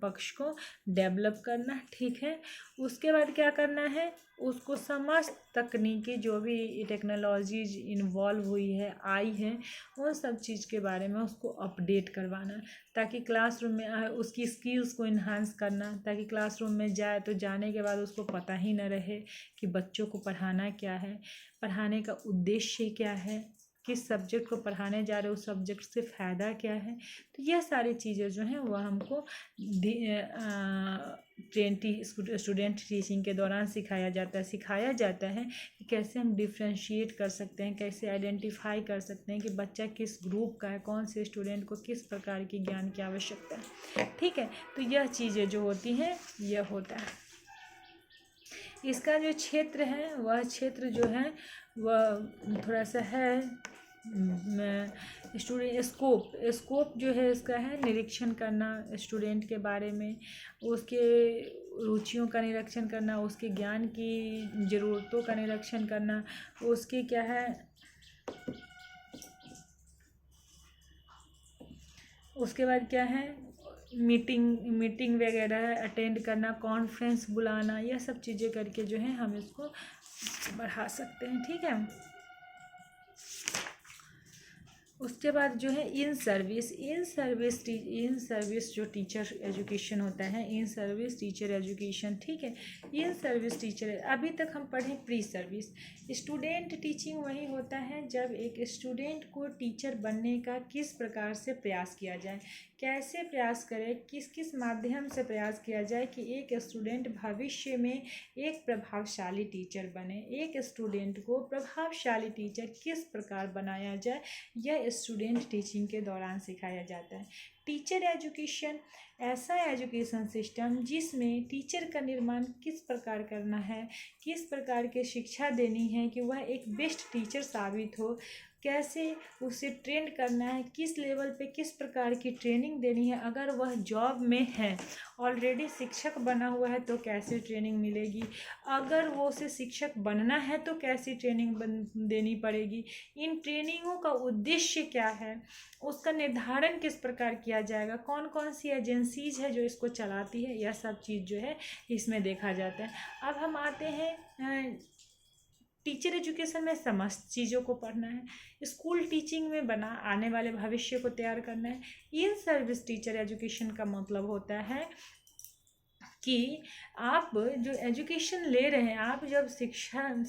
पक्ष को डेवलप करना। ठीक है, उसके बाद क्या करना है, उसको समस्त तकनीकी जो भी टेक्नोलॉजीज इन्वॉल्व हुई है, आई है, उन सब चीज़ के बारे में उसको अपडेट करवाना, ताकि क्लासरूम में उसकी स्किल्स को इन्हांस करना, ताकि क्लासरूम में जाए तो जाने के बाद उसको पता ही न रहे कि बच्चों को पढ़ाना क्या है, पढ़ाने का उद्देश्य क्या है, किस सब्जेक्ट को पढ़ाने जा रहे हो, उस सब्जेक्ट से फ़ायदा क्या है। तो यह सारी चीज़ें जो हैं वह हमको स्टूडेंट टीचिंग के दौरान सिखाया जाता है कि कैसे हम डिफ्रेंशिएट कर सकते हैं, कैसे आइडेंटिफाई कर सकते हैं कि बच्चा किस ग्रुप का है, कौन से स्टूडेंट को किस प्रकार की ज्ञान की आवश्यकता है। ठीक है, तो यह चीज़ें जो होती हैं यह होता है। इसका जो क्षेत्र है वह क्षेत्र जो है वह थोड़ा सा है स्टूडेंट स्कोप जो है इसका है निरीक्षण करना, स्टूडेंट के बारे में, उसके रुचियों का निरीक्षण करना, उसके ज्ञान की ज़रूरतों का निरीक्षण करना, उसके क्या है, उसके बाद क्या है, मीटिंग वगैरह अटेंड करना, कॉन्फ्रेंस बुलाना, यह सब चीज़ें करके जो है हम इसको बढ़ा सकते हैं। ठीक है, उसके बाद जो है इन सर्विस जो टीचर एजुकेशन होता है, इन सर्विस टीचर एजुकेशन। ठीक है, इन सर्विस टीचर, अभी तक हम पढ़े प्री सर्विस। स्टूडेंट टीचिंग वही होता है जब एक स्टूडेंट को टीचर बनने का किस प्रकार से प्रयास किया जाए, कैसे प्रयास करें, किस किस माध्यम से प्रयास किया जाए कि एक स्टूडेंट भविष्य में एक प्रभावशाली टीचर बने। एक स्टूडेंट को प्रभावशाली टीचर किस प्रकार बनाया जाए, यह स्टूडेंट टीचिंग के दौरान सिखाया जाता है। टीचर एजुकेशन ऐसा एजुकेशन सिस्टम जिसमें टीचर का निर्माण किस प्रकार करना है, किस प्रकार की शिक्षा देनी है कि वह एक बेस्ट टीचर साबित हो, कैसे उसे ट्रेंड करना है, किस लेवल पे किस प्रकार की ट्रेनिंग देनी है, अगर वह जॉब में है, ऑलरेडी शिक्षक बना हुआ है तो कैसे ट्रेनिंग मिलेगी, अगर वो उसे शिक्षक बनना है तो कैसी ट्रेनिंग देनी पड़ेगी, इन ट्रेनिंगों का उद्देश्य क्या है, उसका निर्धारण किस प्रकार किया जाएगा, कौन कौन सी एजेंसीज है जो इसको चलाती है, यह सब चीज़ जो है इसमें देखा जाता है। अब हम आते हैं टीचर एजुकेशन में समस्त चीज़ों को पढ़ना है, स्कूल टीचिंग में आने वाले भविष्य को तैयार करना है। इन सर्विस टीचर एजुकेशन का मतलब होता है कि आप जो एजुकेशन ले रहे हैं, आप जब शिक्षण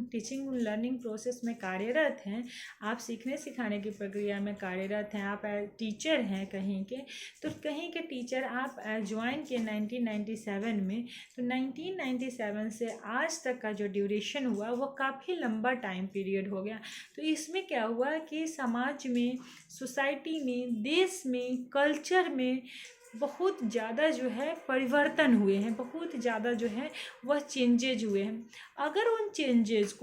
टीचिंग लर्निंग प्रोसेस में कार्यरत हैं, आप सीखने सिखाने की प्रक्रिया में कार्यरत हैं, आप टीचर हैं कहीं के, तो कहीं के टीचर आप ज्वाइन किए 1997 में, तो 1997 से आज तक का जो ड्यूरेशन हुआ वो काफ़ी लंबा टाइम पीरियड हो गया। तो इसमें क्या हुआ कि समाज में, सोसाइटी में, देश में, कल्चर में बहुत ज़्यादा जो है परिवर्तन हुए हैं, बहुत ज़्यादा जो है वह चेंजेज हुए हैं। अगर उन चेंजेज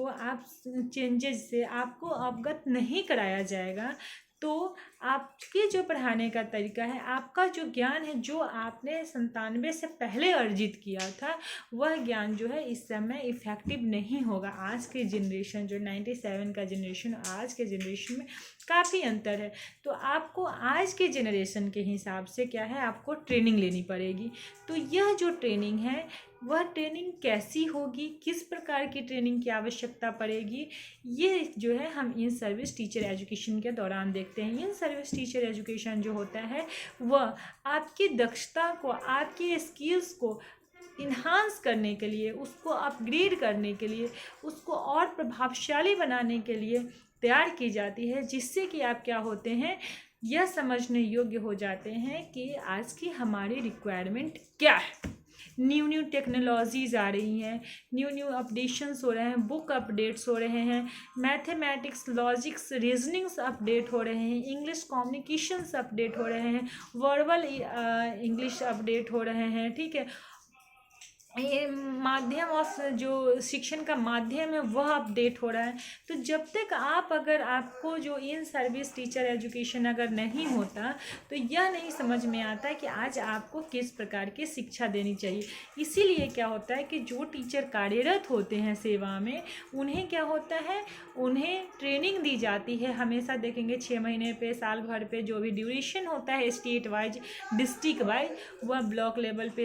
से आपको अवगत नहीं कराया जाएगा तो आपके जो पढ़ाने का तरीका है, आपका जो ज्ञान है, जो आपने 97 से पहले अर्जित किया था, वह ज्ञान जो है इस समय इफ़ेक्टिव नहीं होगा। आज के जनरेशन जो 97 का जनरेशन, आज के जनरेशन में काफ़ी अंतर है। तो आपको आज के जनरेशन के हिसाब से क्या है, आपको ट्रेनिंग लेनी पड़ेगी। तो यह जो ट्रेनिंग है वह ट्रेनिंग कैसी होगी, किस प्रकार की ट्रेनिंग की आवश्यकता पड़ेगी, ये जो है हम इन सर्विस टीचर एजुकेशन के दौरान देखते हैं। इन सर्विस टीचर एजुकेशन जो होता है वह आपकी दक्षता को, आपकी स्किल्स को इन्हांस करने के लिए, उसको अपग्रेड करने के लिए, उसको और प्रभावशाली बनाने के लिए तैयार की जाती है, जिससे कि आप क्या होते हैं, यह समझने योग्य हो जाते हैं कि आज की हमारी रिक्वायरमेंट क्या है। न्यू टेक्नोलॉजीज़ आ रही हैं, न्यू अपडेशंस हो रहे हैं, बुक अपडेट्स हो रहे हैं, मैथमेटिक्स, लॉजिक्स, रीजनिंग्स अपडेट हो रहे हैं, इंग्लिश कम्युनिकेशंस अपडेट हो रहे हैं, वर्बल इंग्लिश अपडेट हो रहे हैं। ठीक है, ये माध्यम और जो शिक्षण का माध्यम है वह अपडेट हो रहा है। तो जब तक अगर आपको जो इन सर्विस टीचर एजुकेशन अगर नहीं होता तो यह नहीं समझ में आता कि आज आपको किस प्रकार की शिक्षा देनी चाहिए। इसीलिए क्या होता है कि जो टीचर कार्यरत होते हैं सेवा में, उन्हें क्या होता है, उन्हें ट्रेनिंग दी जाती है। हमेशा देखेंगे 6 महीने पे, साल भर पे जो भी ड्यूरेशन होता है स्टेट वाइज, डिस्ट्रिक्ट वाइज, वह ब्लॉक लेवल पे,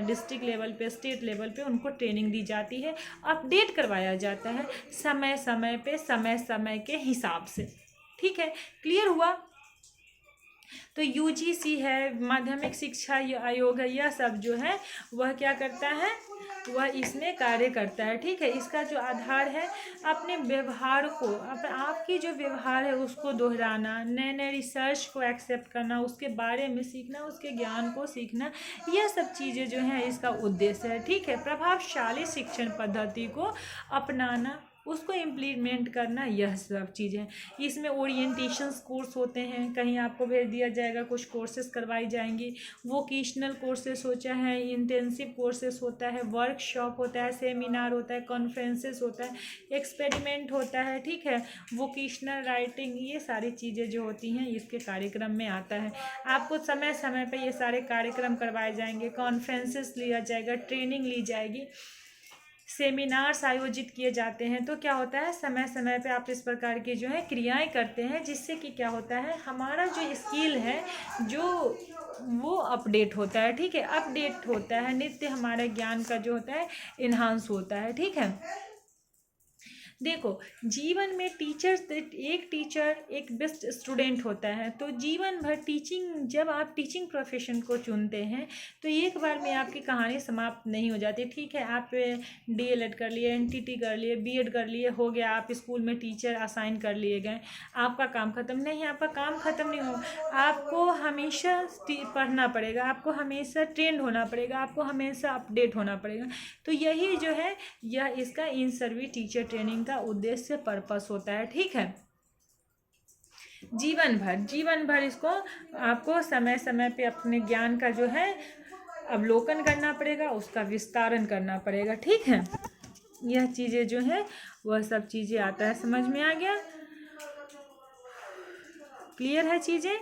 डिस्ट्रिक्ट लेवल पे, स्टेट लेवल पे उनको ट्रेनिंग दी जाती है, अपडेट करवाया जाता है समय समय पे, समय समय के हिसाब से। ठीक है, क्लियर हुआ। तो यूजीसी है, माध्यमिक शिक्षा आयोग है, यह सब जो है वह क्या करता है, वह इसमें कार्य करता है। ठीक है, इसका जो आधार है अपने व्यवहार को, आपकी जो व्यवहार है उसको दोहराना, नए नए रिसर्च को एक्सेप्ट करना, उसके बारे में सीखना, उसके ज्ञान को सीखना, यह सब चीज़ें जो हैं इसका उद्देश्य है। ठीक है, प्रभावशाली शिक्षण पद्धति को अपनाना, उसको इम्प्लीमेंट करना, यह सब चीज़ें। इसमें ओरिएंटेशन कोर्स होते हैं, कहीं आपको भेज दिया जाएगा, कुछ कोर्सेज करवाई जाएंगी, वोकेशनल कोर्सेज होता है, इंटेंसिव कोर्सेज होता है, वर्कशॉप होता है, सेमिनार होता है, कॉन्फ्रेंसेस होता है, एक्सपेरिमेंट होता है। ठीक है, वोकेशनल राइटिंग, ये सारी चीज़ें जो होती हैं इसके कार्यक्रम में आता है। आपको समय समय पर ये सारे कार्यक्रम करवाए जाएंगे, कॉन्फ्रेंसेस लिया जाएगा, ट्रेनिंग ली जाएगी, सेमिनार्स आयोजित किए जाते हैं। तो क्या होता है, समय समय पे आप इस प्रकार की जो है क्रियाएं करते हैं, जिससे कि क्या होता है, हमारा जो स्किल है जो वो अपडेट होता है। ठीक है, अपडेट होता है, नित्य हमारे ज्ञान का जो होता है इन्हांस होता है। ठीक है, देखो जीवन में एक टीचर एक बेस्ट स्टूडेंट होता है। तो जीवन भर टीचिंग, जब आप टीचिंग प्रोफेशन को चुनते हैं तो एक बार में आपकी कहानी समाप्त नहीं हो जाती। ठीक है, आप डीएलएड कर लिए, एनटीटी कर लिए, बीएड कर लिए, हो गया, आप स्कूल में टीचर असाइन कर लिए गए, आपका काम खत्म नहीं। आपका काम खत्म नहीं हो, आपको हमेशा पढ़ना पड़ेगा, आपको हमेशा ट्रेंड होना पड़ेगा, आपको हमेशा अपडेट होना पड़ेगा। तो यही जो है यह इसका इन सर्विस टीचर ट्रेनिंग का उद्देश्य, पर्पस होता है। ठीक है, जीवन भर इसको आपको समय समय पे अपने ज्ञान का जो है अवलोकन करना पड़ेगा, उसका विस्तारण करना पड़ेगा। ठीक है, यह चीज़ें जो है वह सब चीज़ें आता है। समझ में आ गया, क्लियर है चीज़ें।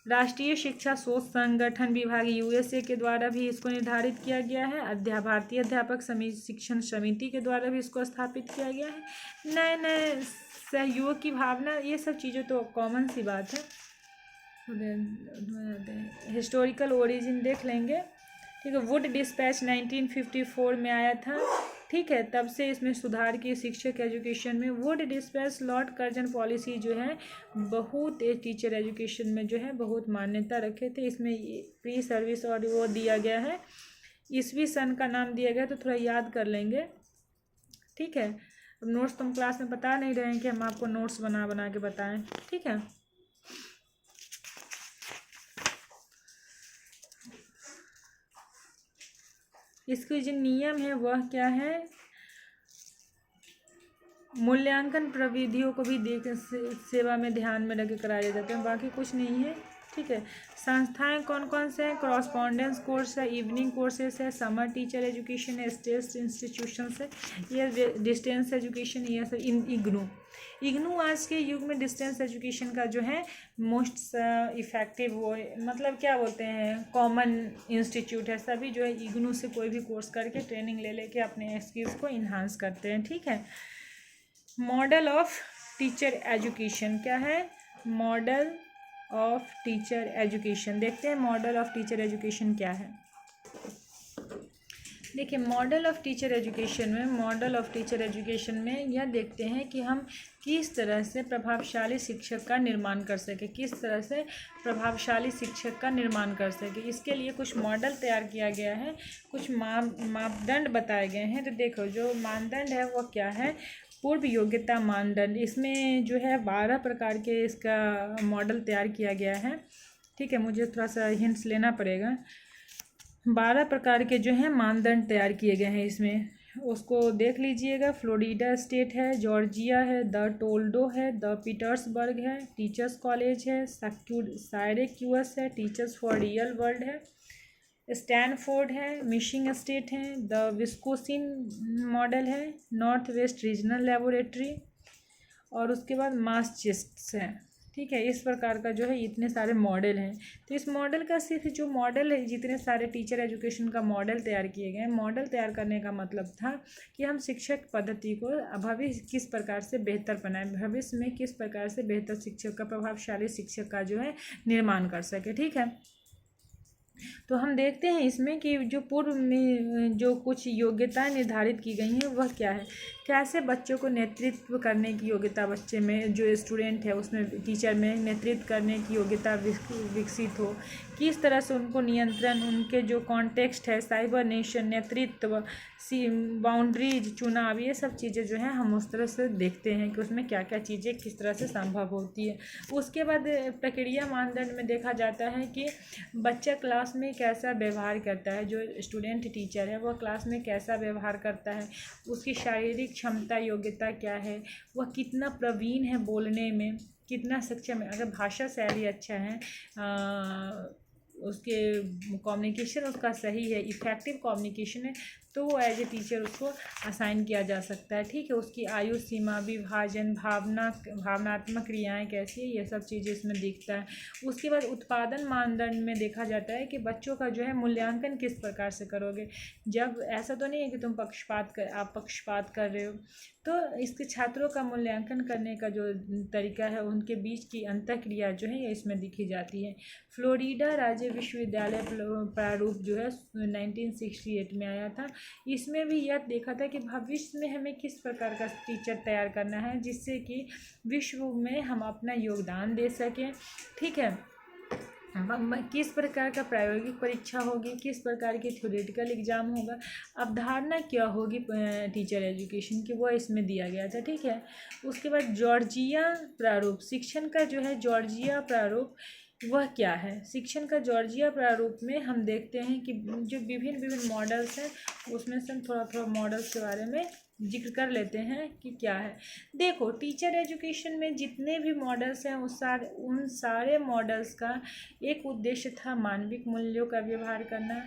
राष्ट्रीय शिक्षा शोध संगठन विभाग यूएसए के द्वारा भी इसको निर्धारित किया गया है। भारतीय अध्यापक शिक्षण समिति के द्वारा भी इसको स्थापित किया गया है। नए नए सहयोग की भावना, ये सब चीज़ें तो कॉमन सी बात है। हिस्टोरिकल ओरिजिन देख लेंगे। ठीक है, वुड डिस्पैच 1954 में आया था। ठीक है, तब से इसमें सुधार की शिक्षक एजुकेशन में। Wood dispatch Lord Curzon policy जो है बहुत टीचर एजुकेशन में जो है बहुत मान्यता रखे थे। इसमें प्री सर्विस और वो दिया गया है, ईस्वी सन का नाम दिया गया, तो थोड़ा याद कर लेंगे। ठीक है, अब नोट्स तुम क्लास में बता नहीं रहे हैं कि हम आपको नोट्स बना बना के बताएं। ठीक है, इसके जो नियम है वह क्या है, मूल्यांकन प्रविधियों को भी सेवा में ध्यान में रख के कराया जाता है, बाकी कुछ नहीं है। ठीक है। संस्थाएं कौन कौन से हैं? कॉरस्पॉन्डेंस कोर्स है, इवनिंग कोर्सेस है, समर टीचर एजुकेशन है, स्टेट इंस्टीट्यूशन है, ये डिस्टेंस एजुकेशन, ये सब इग्नू आज के युग में डिस्टेंस एजुकेशन का जो है मोस्ट इफ़ेक्टिव वो मतलब क्या बोलते हैं कॉमन इंस्टीट्यूट है। सभी जो है इग्नू से कोई भी कोर्स करके ट्रेनिंग ले लेके अपने स्किल्स को इन्हांस करते हैं। ठीक है। मॉडल ऑफ टीचर एजुकेशन क्या है? मॉडल ऑफ टीचर एजुकेशन देखते हैं मॉडल ऑफ टीचर एजुकेशन क्या है। देखिए मॉडल ऑफ टीचर एजुकेशन में यह देखते हैं कि हम किस तरह से प्रभावशाली शिक्षक का निर्माण कर सके, इसके लिए कुछ मॉडल तैयार किया गया है, कुछ मापदंड बताए गए हैं। तो देखो जो मानदंड है वो क्या है? पूर्व योग्यता मानदंड। इसमें जो है 12 प्रकार के इसका मॉडल तैयार किया गया है। ठीक है, मुझे थोड़ा सा हिंट्स लेना पड़ेगा। 12 प्रकार के जो हैं मानदंड तैयार किए गए हैं इसमें, उसको देख लीजिएगा। फ्लोरिडा स्टेट है, जॉर्जिया है, द टोल्डो है, द पीटर्सबर्ग है, टीचर्स कॉलेज है, साइरेक्यूअस है, टीचर्स फॉर रियल वर्ल्ड है, स्टैनफोर्ड है, मिशिगन स्टेट है, द विस्कोसिन मॉडल है, नॉर्थ वेस्ट रीजनल लेबोरेटरी, और उसके बाद मासचुसेट्स है। ठीक है, इस प्रकार का जो है इतने सारे मॉडल हैं। तो इस मॉडल का सिर्फ जो मॉडल है, जितने सारे टीचर एजुकेशन का मॉडल तैयार किए गए हैं, मॉडल तैयार करने का मतलब था कि हम शिक्षक पद्धति को भविष्य किस प्रकार से बेहतर बनाएं, भविष्य में किस प्रकार से बेहतर शिक्षक का, प्रभावशाली शिक्षक का जो है निर्माण कर सके। ठीक है, तो हम देखते हैं इसमें कि जो पूर्व में जो कुछ योग्यताएं निर्धारित की गई हैं वह क्या है। कैसे बच्चों को नेतृत्व करने की योग्यता, बच्चे में जो स्टूडेंट है उसमें टीचर में नेतृत्व करने की योग्यता विकसित हो, किस तरह से उनको नियंत्रण, उनके जो कॉन्टेक्स्ट है, साइबरनेशन, नेतृत्व, बाउंड्रीज, चुनाव, ये सब चीज़ें जो हैं हम उस तरह से देखते हैं कि उसमें क्या क्या चीज़ें किस तरह से संभव होती है। उसके बाद प्रक्रिया मानदंड में देखा जाता है कि बच्चा क्लास में कैसा व्यवहार करता है, जो स्टूडेंट टीचर है वह क्लास में कैसा व्यवहार करता है, उसकी शारीरिक क्षमता योग्यता क्या है, वह कितना प्रवीण है बोलने में, कितना सक्षम है, अगर भाषा शैली अच्छा है, उसके कम्युनिकेशन उसका सही है, इफ़ेक्टिव कम्युनिकेशन है, तो वो एज ए टीचर उसको असाइन किया जा सकता है। ठीक है, उसकी आयु सीमा, विभाजन, भावनात्मक क्रियाएं कैसी है, ये सब चीज़ें इसमें दिखता है। उसके बाद उत्पादन मानदंड में देखा जाता है कि बच्चों का जो है मूल्यांकन किस प्रकार से करोगे। जब ऐसा तो नहीं है कि तुम आप पक्षपात कर रहे हो, तो इसके छात्रों का मूल्यांकन करने का जो तरीका है, उनके बीच की अंतःक्रिया जो है ये इसमें दिखी जाती है। फ्लोरिडा राज्य विश्वविद्यालय प्रारूप जो है 1968 में आया था। इसमें भी यह देखा था कि भविष्य में हमें किस प्रकार का टीचर तैयार करना है जिससे कि विश्व में हम अपना योगदान दे सकें। ठीक है, किस प्रकार का प्रायोगिक परीक्षा होगी, किस प्रकार की थ्योरेटिकल एग्जाम होगा, अवधारणा क्या होगी टीचर एजुकेशन की, वो इसमें दिया गया था। ठीक है, उसके बाद जॉर्जिया प्रारूप, शिक्षण का जो है जॉर्जिया प्रारूप वह क्या है। शिक्षण का जॉर्जिया प्रारूप में हम देखते हैं कि जो विभिन्न मॉडल्स हैं उसमें से हम थोड़ा मॉडल्स के बारे में जिक्र कर लेते हैं कि क्या है। देखो टीचर एजुकेशन में जितने भी मॉडल्स हैं उन सारे मॉडल्स का एक उद्देश्य था मानविक मूल्यों का व्यवहार करना,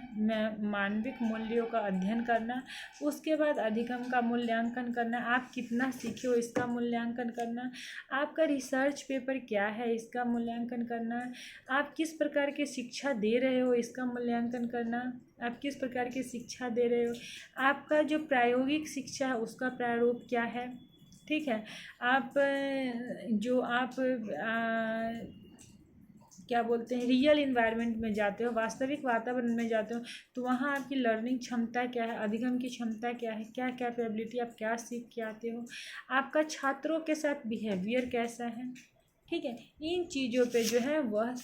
मानविक मूल्यों का अध्ययन करना, उसके बाद अधिगम का मूल्यांकन करना, आप कितना सीखे हो इसका मूल्यांकन करना, आपका रिसर्च पेपर क्या है इसका मूल्यांकन करना, आप किस प्रकार की शिक्षा दे रहे हो इसका मूल्यांकन करना, आप किस प्रकार की शिक्षा दे रहे हो, आपका जो प्रायोगिक शिक्षा है उसका प्रारूप क्या है। ठीक है, आप क्या बोलते हैं रियल इन्वायरमेंट में जाते हो, वास्तविक वातावरण में जाते हो, तो वहाँ आपकी लर्निंग क्षमता क्या है, अधिगम की क्षमता क्या है, क्या कैपेबिलिटी, आप क्या सीख के आते हो, आपका छात्रों के साथ बिहेवियर कैसा है। ठीक है, इन चीज़ों पे जो है वह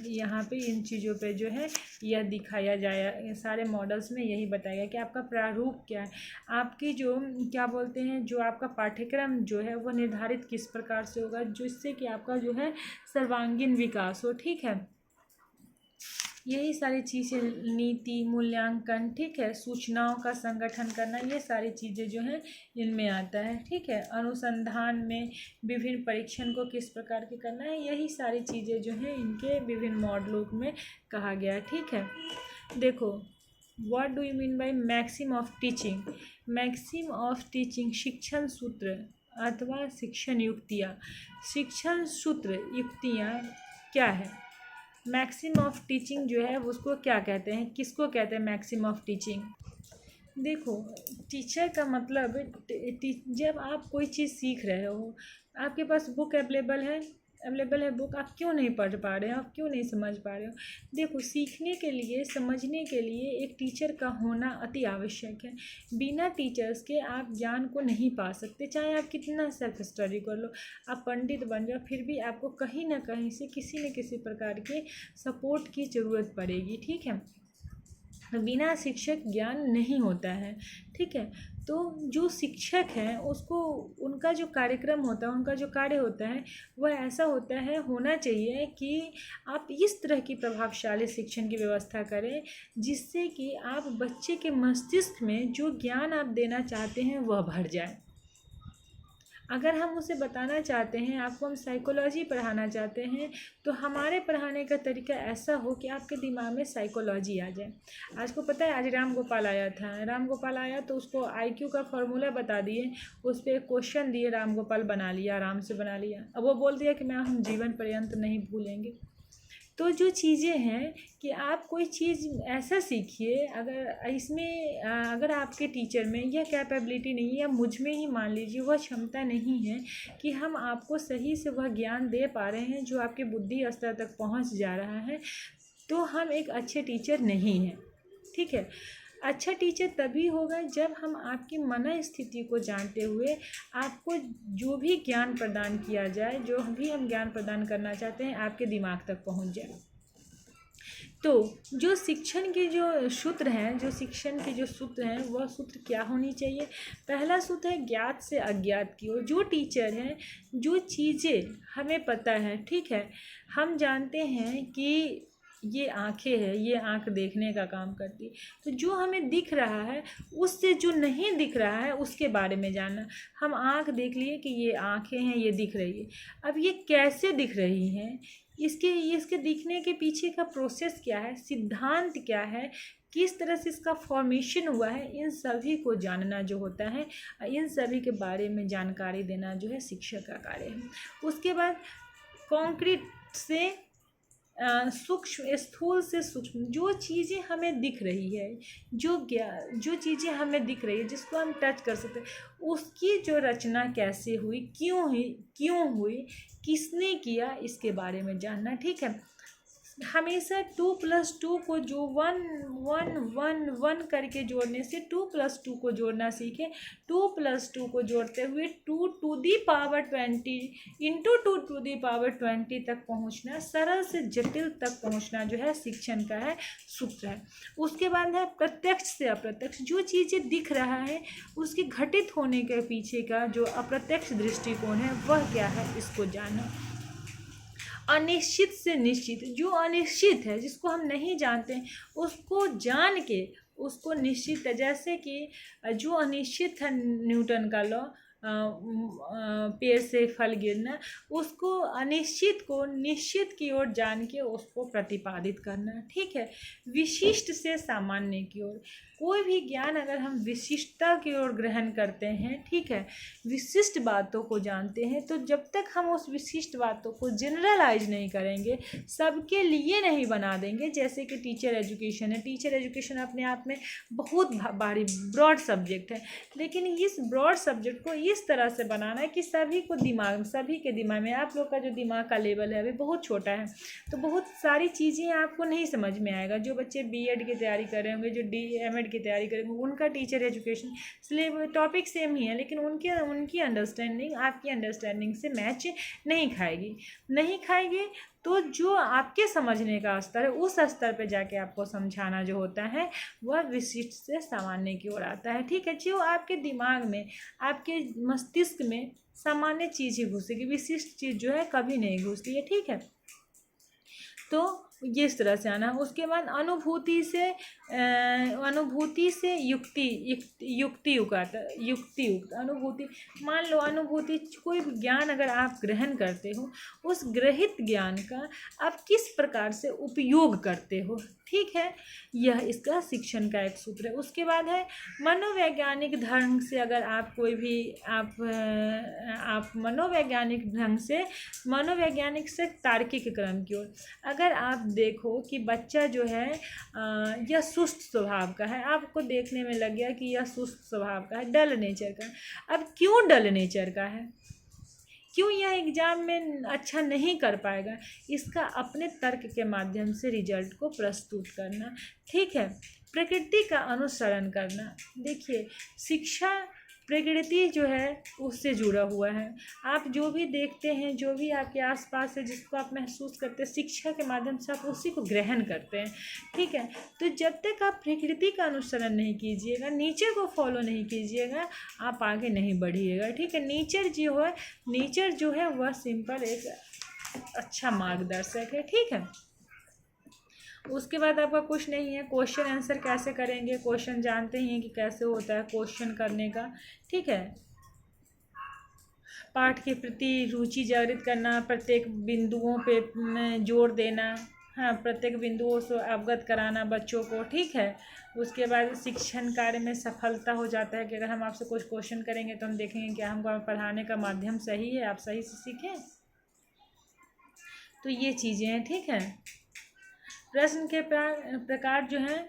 यहाँ पे इन चीज़ों पे जो है यह दिखाया जाए, सारे मॉडल्स में यही बताया गया कि आपका प्रारूप क्या है, आपकी जो क्या बोलते हैं जो आपका पाठ्यक्रम जो है वह निर्धारित किस प्रकार से होगा जिससे कि आपका जो है सर्वांगीण विकास हो। ठीक है, यही सारी चीज़ें, नीति, मूल्यांकन, ठीक है, सूचनाओं का संगठन करना, ये सारी चीज़ें जो हैं इनमें आता है, ठीक है। अनुसंधान में विभिन्न परीक्षण को किस प्रकार के करना है, यही सारी चीज़ें जो हैं इनके विभिन्न मॉडलों में कहा गया है, ठीक है। देखो, what do you mean by maxim of teaching? Maxim of teaching शिक्षण सूत्र अथवा शिक्षण युक्तियाँ। शिक्षण सूत्र युक्तियाँ क्या है? मैक्सिम ऑफ टीचिंग जो है उसको क्या कहते हैं, किसको कहते हैं मैक्सिम ऑफ टीचिंग? देखो, टीचर का मतलब जब आप कोई चीज़ सीख रहे हो, आपके पास बुक अवेलेबल है बुक, आप क्यों नहीं पढ़ पा रहे हो, आप क्यों नहीं समझ पा रहे हो? देखो, सीखने के लिए, समझने के लिए एक टीचर का होना अति आवश्यक है। बिना टीचर्स के आप ज्ञान को नहीं पा सकते, चाहे आप कितना सेल्फ स्टडी कर लो, आप पंडित बन जाओ, फिर भी आपको कहीं ना कहीं से किसी न किसी प्रकार के सपोर्ट की ज़रूरत पड़ेगी, ठीक है। बिना शिक्षक ज्ञान नहीं होता है, ठीक है। तो जो शिक्षक हैं उसको, उनका जो कार्यक्रम होता है, उनका जो कार्य होता है, वह ऐसा होता है, होना चाहिए कि आप इस तरह की प्रभावशाली शिक्षण की व्यवस्था करें जिससे कि आप बच्चे के मस्तिष्क में जो ज्ञान आप देना चाहते हैं वह भर जाए। अगर हम उसे बताना चाहते हैं, आपको हम साइकोलॉजी पढ़ाना चाहते हैं, तो हमारे पढ़ाने का तरीका ऐसा हो कि आपके दिमाग में साइकोलॉजी आ जाए। आज को पता है, आज राम गोपाल आया था, राम गोपाल आया तो उसको आईक्यू का फॉर्मूला बता दिए, उस पर एक क्वेश्चन दिए, राम गोपाल बना लिया, आराम से बना लिया। अब वो बोल दिया कि मैं हम जीवन पर्यंत नहीं भूलेंगे। तो जो चीज़ें हैं कि आप कोई चीज़ ऐसा सीखिए, अगर इसमें अगर आपके टीचर में यह कैपेबिलिटी नहीं है, या मुझ में ही मान लीजिए वह क्षमता नहीं है कि हम आपको सही से वह ज्ञान दे पा रहे हैं जो आपके बुद्धि स्तर तक पहुंच जा रहा है, तो हम एक अच्छे टीचर नहीं हैं, ठीक है। अच्छा टीचर तभी होगा जब हम आपकी मन स्थिति को जानते हुए आपको जो भी ज्ञान प्रदान किया जाए, जो भी हम ज्ञान प्रदान करना चाहते हैं, आपके दिमाग तक पहुंच जाए। तो जो शिक्षण के जो सूत्र हैं, जो शिक्षण के जो सूत्र हैं, वह सूत्र क्या होनी चाहिए? पहला सूत्र है ज्ञात से अज्ञात की ओर। जो टीचर हैं, जो चीज़ें हमें पता है, ठीक है, हम जानते हैं कि ये आँखें हैं, ये आँख देखने का काम करती है, तो जो हमें दिख रहा है उससे जो नहीं दिख रहा है उसके बारे में जानना। हम आँख देख लिए कि ये आँखें हैं, ये दिख रही है, अब ये कैसे दिख रही हैं, इसके दिखने के पीछे का प्रोसेस क्या है, सिद्धांत क्या है, किस तरह से इसका फॉर्मेशन हुआ है, इन सभी को जानना जो होता है, इन सभी के बारे में जानकारी देना जो है शिक्षक का कार्य है। उसके बाद कॉन्क्रीट से सूक्ष्म, स्थूल से सूक्ष्म, जो चीज़ें हमें दिख रही है, जो चीज़ें हमें दिख रही है, जिसको हम टच कर सकते हैं, उसकी जो रचना कैसे हुई, क्यों हुई, किसने किया, इसके बारे में जानना, ठीक है। हमेशा 2+2 को जो 1 करके जोड़ने से 2+2 को जोड़ना सीखें। 2+2 को जोड़ते हुए 2⁻20 इंटू 2⁻20 तक पहुंचना, सरल से जटिल तक पहुंचना जो है शिक्षण का है सूत्र है। उसके बाद है प्रत्यक्ष से अप्रत्यक्ष। जो चीज़ें दिख रहा है उसके घटित होने के पीछे का जो अप्रत्यक्ष दृष्टिकोण है वह क्या है, इसको जाना। अनिश्चित से निश्चित, जो अनिश्चित है, जिसको हम नहीं जानते हैं, उसको जान के उसको निश्चित है। जैसे कि जो अनिश्चित है, न्यूटन का लॉ, पेड़ से फल गिरना, उसको अनिश्चित को निश्चित की ओर जान के उसको प्रतिपादित करना, ठीक है। विशिष्ट से सामान्य की ओर, कोई भी ज्ञान अगर हम विशिष्टता की ओर ग्रहण करते हैं, ठीक है, विशिष्ट बातों को जानते हैं, तो जब तक हम उस विशिष्ट बातों को जनरलाइज नहीं करेंगे, सबके लिए नहीं बना देंगे, जैसे कि टीचर एजुकेशन है। टीचर एजुकेशन अपने आप में बहुत भारी ब्रॉड सब्जेक्ट है, लेकिन इस ब्रॉड सब्जेक्ट को इस तरह से बनाना है कि सभी के दिमाग में, आप लोग का जो दिमाग का लेवल है अभी बहुत छोटा है, तो बहुत सारी चीज़ें आपको नहीं समझ में आएगा। जो बच्चे बीएड की तैयारी कर रहे होंगे, जो एमएड की तैयारी करेंगे, उनका teacher education syllabus topic same ही है, लेकिन उनकी अंडरस्टैंडिंग आपकी अंडरस्टैंडिंग से मैच नहीं खाएगी। तो जो आपके समझने का स्तर है, उस स्तर पे जाके आपको समझाना जो होता है वह विशिष्ट से सामान्य की ओर आता है, ठीक है। जो आपके दिमाग में, आपके मस्तिष्क में सामान्य चीज़ ही घुसेगी, विशिष्ट चीज़ जो है कभी नहीं घुसती है, ठीक है। तो ये इस तरह से आना। उसके बाद अनुभूति से युक्ति युक्त आता है, युक्ति युक्त अनुभूति। मान लो अनुभूति, कोई भी ज्ञान अगर आप ग्रहण करते हो, उस ग्रहित ज्ञान का आप किस प्रकार से उपयोग करते हो, ठीक है, यह इसका शिक्षण का एक सूत्र है। उसके बाद है मनोवैज्ञानिक ढंग से, अगर आप कोई भी आप मनोवैज्ञानिक ढंग से, मनोवैज्ञानिक से तार्किक क्रम की ओर, अगर आप देखो कि बच्चा जो है यह सुस्त स्वभाव का है, आपको देखने में लग गया कि यह सुस्त स्वभाव का है, डल नेचर का है। अब क्यों डल नेचर का है, क्यों यह एग्जाम में अच्छा नहीं कर पाएगा, इसका अपने तर्क के माध्यम से रिजल्ट को प्रस्तुत करना, ठीक है। प्रकृति का अनुसरण करना, देखिए शिक्षा प्रकृति जो है उससे जुड़ा हुआ है। आप जो भी देखते हैं, जो भी आपके आसपास है, जिसको आप महसूस करते हैं, शिक्षा के माध्यम से आप उसी को ग्रहण करते हैं, ठीक है। तो जब तक आप प्रकृति का अनुसरण नहीं कीजिएगा, नेचर को फॉलो नहीं कीजिएगा, आप आगे नहीं बढ़िएगा, ठीक है। नेचर जो है वह सिंपल एक अच्छा मार्गदर्शक है, ठीक है। उसके बाद आपका कुछ नहीं है, क्वेश्चन आंसर कैसे करेंगे, क्वेश्चन जानते ही हैं कि कैसे होता है क्वेश्चन करने का, ठीक है। पाठ के प्रति रुचि जागृत करना, प्रत्येक बिंदुओं पे जोर देना, हाँ, प्रत्येक बिंदुओं से अवगत कराना बच्चों को, ठीक है। उसके बाद शिक्षण कार्य में सफलता हो जाता है कि अगर हम आपसे कुछ क्वेश्चन करेंगे तो हम देखेंगे कि हमको पढ़ाने का माध्यम सही है, आप सही से सीखें, तो ये चीज़ें हैं, ठीक है। प्रश्न के प्रकार जो हैं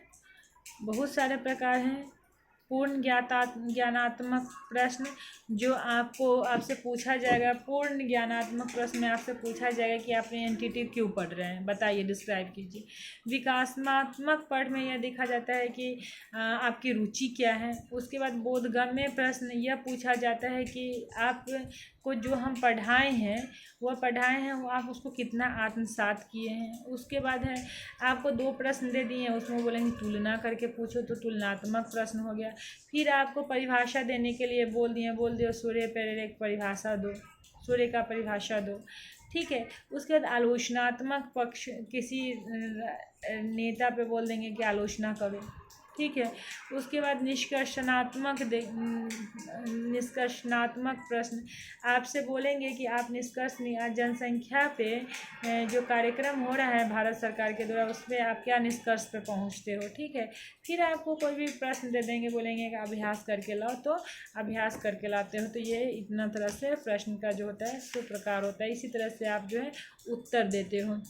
बहुत सारे प्रकार हैं। पूर्ण ज्ञानात्मक प्रश्न, जो आपसे पूछा जाएगा, पूर्ण ज्ञानात्मक प्रश्न में आपसे पूछा जाएगा कि आप एंटिटी क्यों पढ़ रहे हैं, बताइए, डिस्क्राइब कीजिए। विकासात्मक पाठ में यह देखा जाता है कि आपकी रुचि क्या है। उसके बाद बोधगम्य प्रश्न यह पूछा जाता है कि आप को जो हम पढ़ाए हैं वो आप उसको कितना आत्मसात किए हैं। उसके बाद है आपको 2 प्रश्न दे दिए हैं, उसमें बोलेंगे तुलना करके पूछो, तो तुलनात्मक प्रश्न हो गया। फिर आपको परिभाषा देने के लिए बोल दिए सूर्य पर एक परिभाषा दो, सूर्य का परिभाषा दो, ठीक है। उसके बाद आलोचनात्मक पक्ष, किसी नेता पे बोल देंगे कि आलोचना करो, ठीक है। उसके बाद निष्कर्षणात्मक प्रश्न, आपसे बोलेंगे कि आप निष्कर्ष जनसंख्या पे जो कार्यक्रम हो रहा है भारत सरकार के द्वारा, उस पर आप क्या निष्कर्ष पे पहुंचते हो, ठीक है। फिर आपको कोई भी प्रश्न दे देंगे, बोलेंगे कि अभ्यास करके लाओ, तो अभ्यास करके लाते हो। तो ये इतना तरह से प्रश्न का जो होता है सो प्रकार होता है। इसी तरह से आप जो है उत्तर देते हो।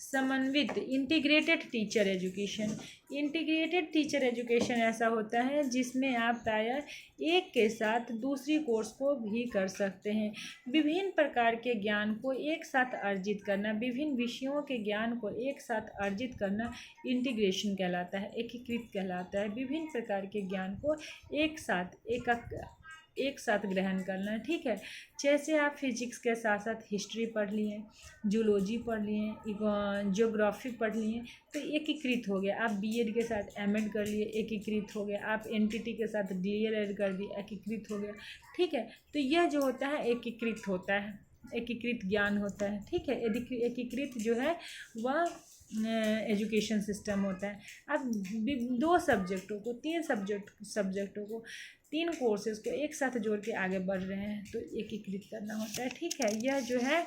समन्वित integrated teacher education, integrated teacher education ऐसा होता है जिसमें आप प्रायः एक के साथ दूसरी कोर्स को भी कर सकते हैं। विभिन्न प्रकार के ज्ञान को एक साथ अर्जित करना, विभिन्न विषयों के ज्ञान को एक साथ अर्जित करना इंटीग्रेशन कहलाता है, एकीकृत कहलाता है। विभिन्न प्रकार के ज्ञान को एक साथ ग्रहण करना, ठीक है। जैसे आप फिजिक्स के साथ साथ हिस्ट्री पढ़ लिए, जूलॉजी पढ़ लिए, ज्योग्राफी पढ़ लिए, तो एकीकृत हो गया। आप बीएड के साथ एमएड कर लिए, एकीकृत हो गया। आप एनटीटी के साथ डीएलएड कर दिए, एकीकृत हो गया, ठीक है। तो यह जो होता है एकीकृत होता है, एकीकृत ज्ञान होता है, ठीक है। एकीकृत जो है वह एजुकेशन सिस्टम होता है। अब 2 सब्जेक्टों को, 3 सब्जेक्टों को, 3 कोर्सेज को एक साथ जोड़ के आगे बढ़ रहे हैं, तो एकीकृत करना होता है, ठीक है। यह जो है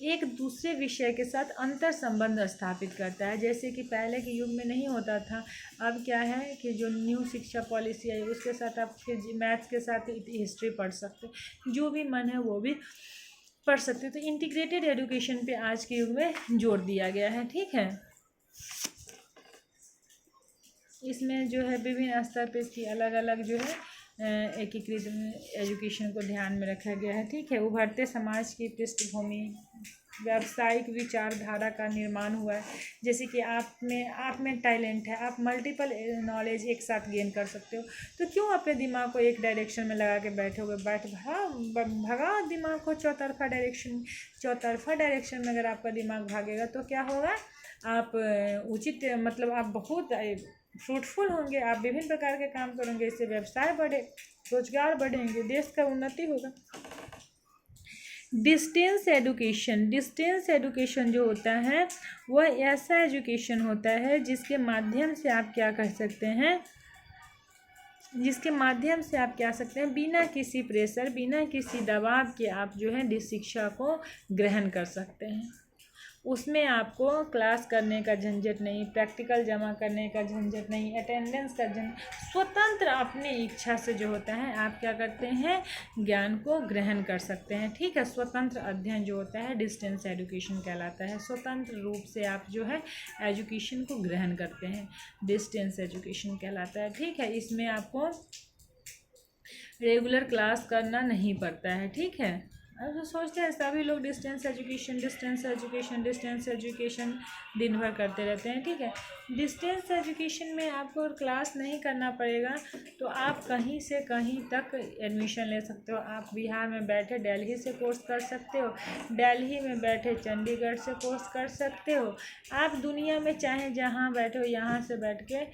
एक दूसरे विषय के साथ अंतर संबंध स्थापित करता है, जैसे कि पहले के युग में नहीं होता था। अब क्या है कि जो न्यू शिक्षा पॉलिसी आई, उसके साथ आप फिर मैथ्स के साथ हिस्ट्री पढ़ सकते, जो भी मन है वो भी पढ़ सकते। तो इंटीग्रेटेड एजुकेशन पे आज के युग में जोर दिया गया है, ठीक है। इसमें जो है विभिन्न स्तर पे इसकी अलग अलग जो है एकीकृत एजुकेशन को ध्यान में रखा गया है, ठीक है। उभरते समाज की पृष्ठभूमि, व्यावसायिक विचारधारा का निर्माण हुआ है। जैसे कि आप में टैलेंट है, आप मल्टीपल नॉलेज एक साथ गेन कर सकते हो, तो क्यों अपने दिमाग को एक डायरेक्शन में लगा के बैठोगे, भगा दिमाग को चौतरफा डायरेक्शन में अगर आपका दिमाग भागेगा तो क्या होगा, आप उचित मतलब आप बहुत फ्रूटफुल होंगे, आप विभिन्न प्रकार के काम करेंगे, इससे व्यवसाय बढ़े, रोजगार बढ़ेंगे, देश का उन्नति होगा, डिस्टेंस एजुकेशन जो होता है वह ऐसा एजुकेशन होता है जिसके माध्यम से आप क्या कर सकते हैं, बिना किसी प्रेशर, बिना किसी दबाव के आप जो है शिक्षा को ग्रहण कर सकते हैं। उसमें आपको क्लास करने का झंझट नहीं, प्रैक्टिकल जमा करने का झंझट नहीं, अटेंडेंस का स्वतंत्र अपनी इच्छा से जो होता है आप क्या करते हैं, ज्ञान को ग्रहण कर सकते हैं। ठीक है, स्वतंत्र अध्ययन जो होता है डिस्टेंस एजुकेशन कहलाता है। स्वतंत्र रूप से आप जो है एजुकेशन को ग्रहण करते हैं, डिस्टेंस एजुकेशन कहलाता है। ठीक है, इसमें आपको रेगुलर क्लास करना नहीं पड़ता है। ठीक है, अब तो सोचते हैं सभी लोग डिस्टेंस एजुकेशन दिन भर करते रहते हैं। ठीक है, डिस्टेंस एजुकेशन में आपको क्लास नहीं करना पड़ेगा तो आप कहीं से कहीं तक एडमिशन ले सकते हो। आप बिहार में बैठे दिल्ली से कोर्स कर सकते हो, दिल्ली में बैठे चंडीगढ़ से कोर्स कर सकते हो। आप दुनिया में चाहे जहाँ बैठे हो, यहाँ से बैठ के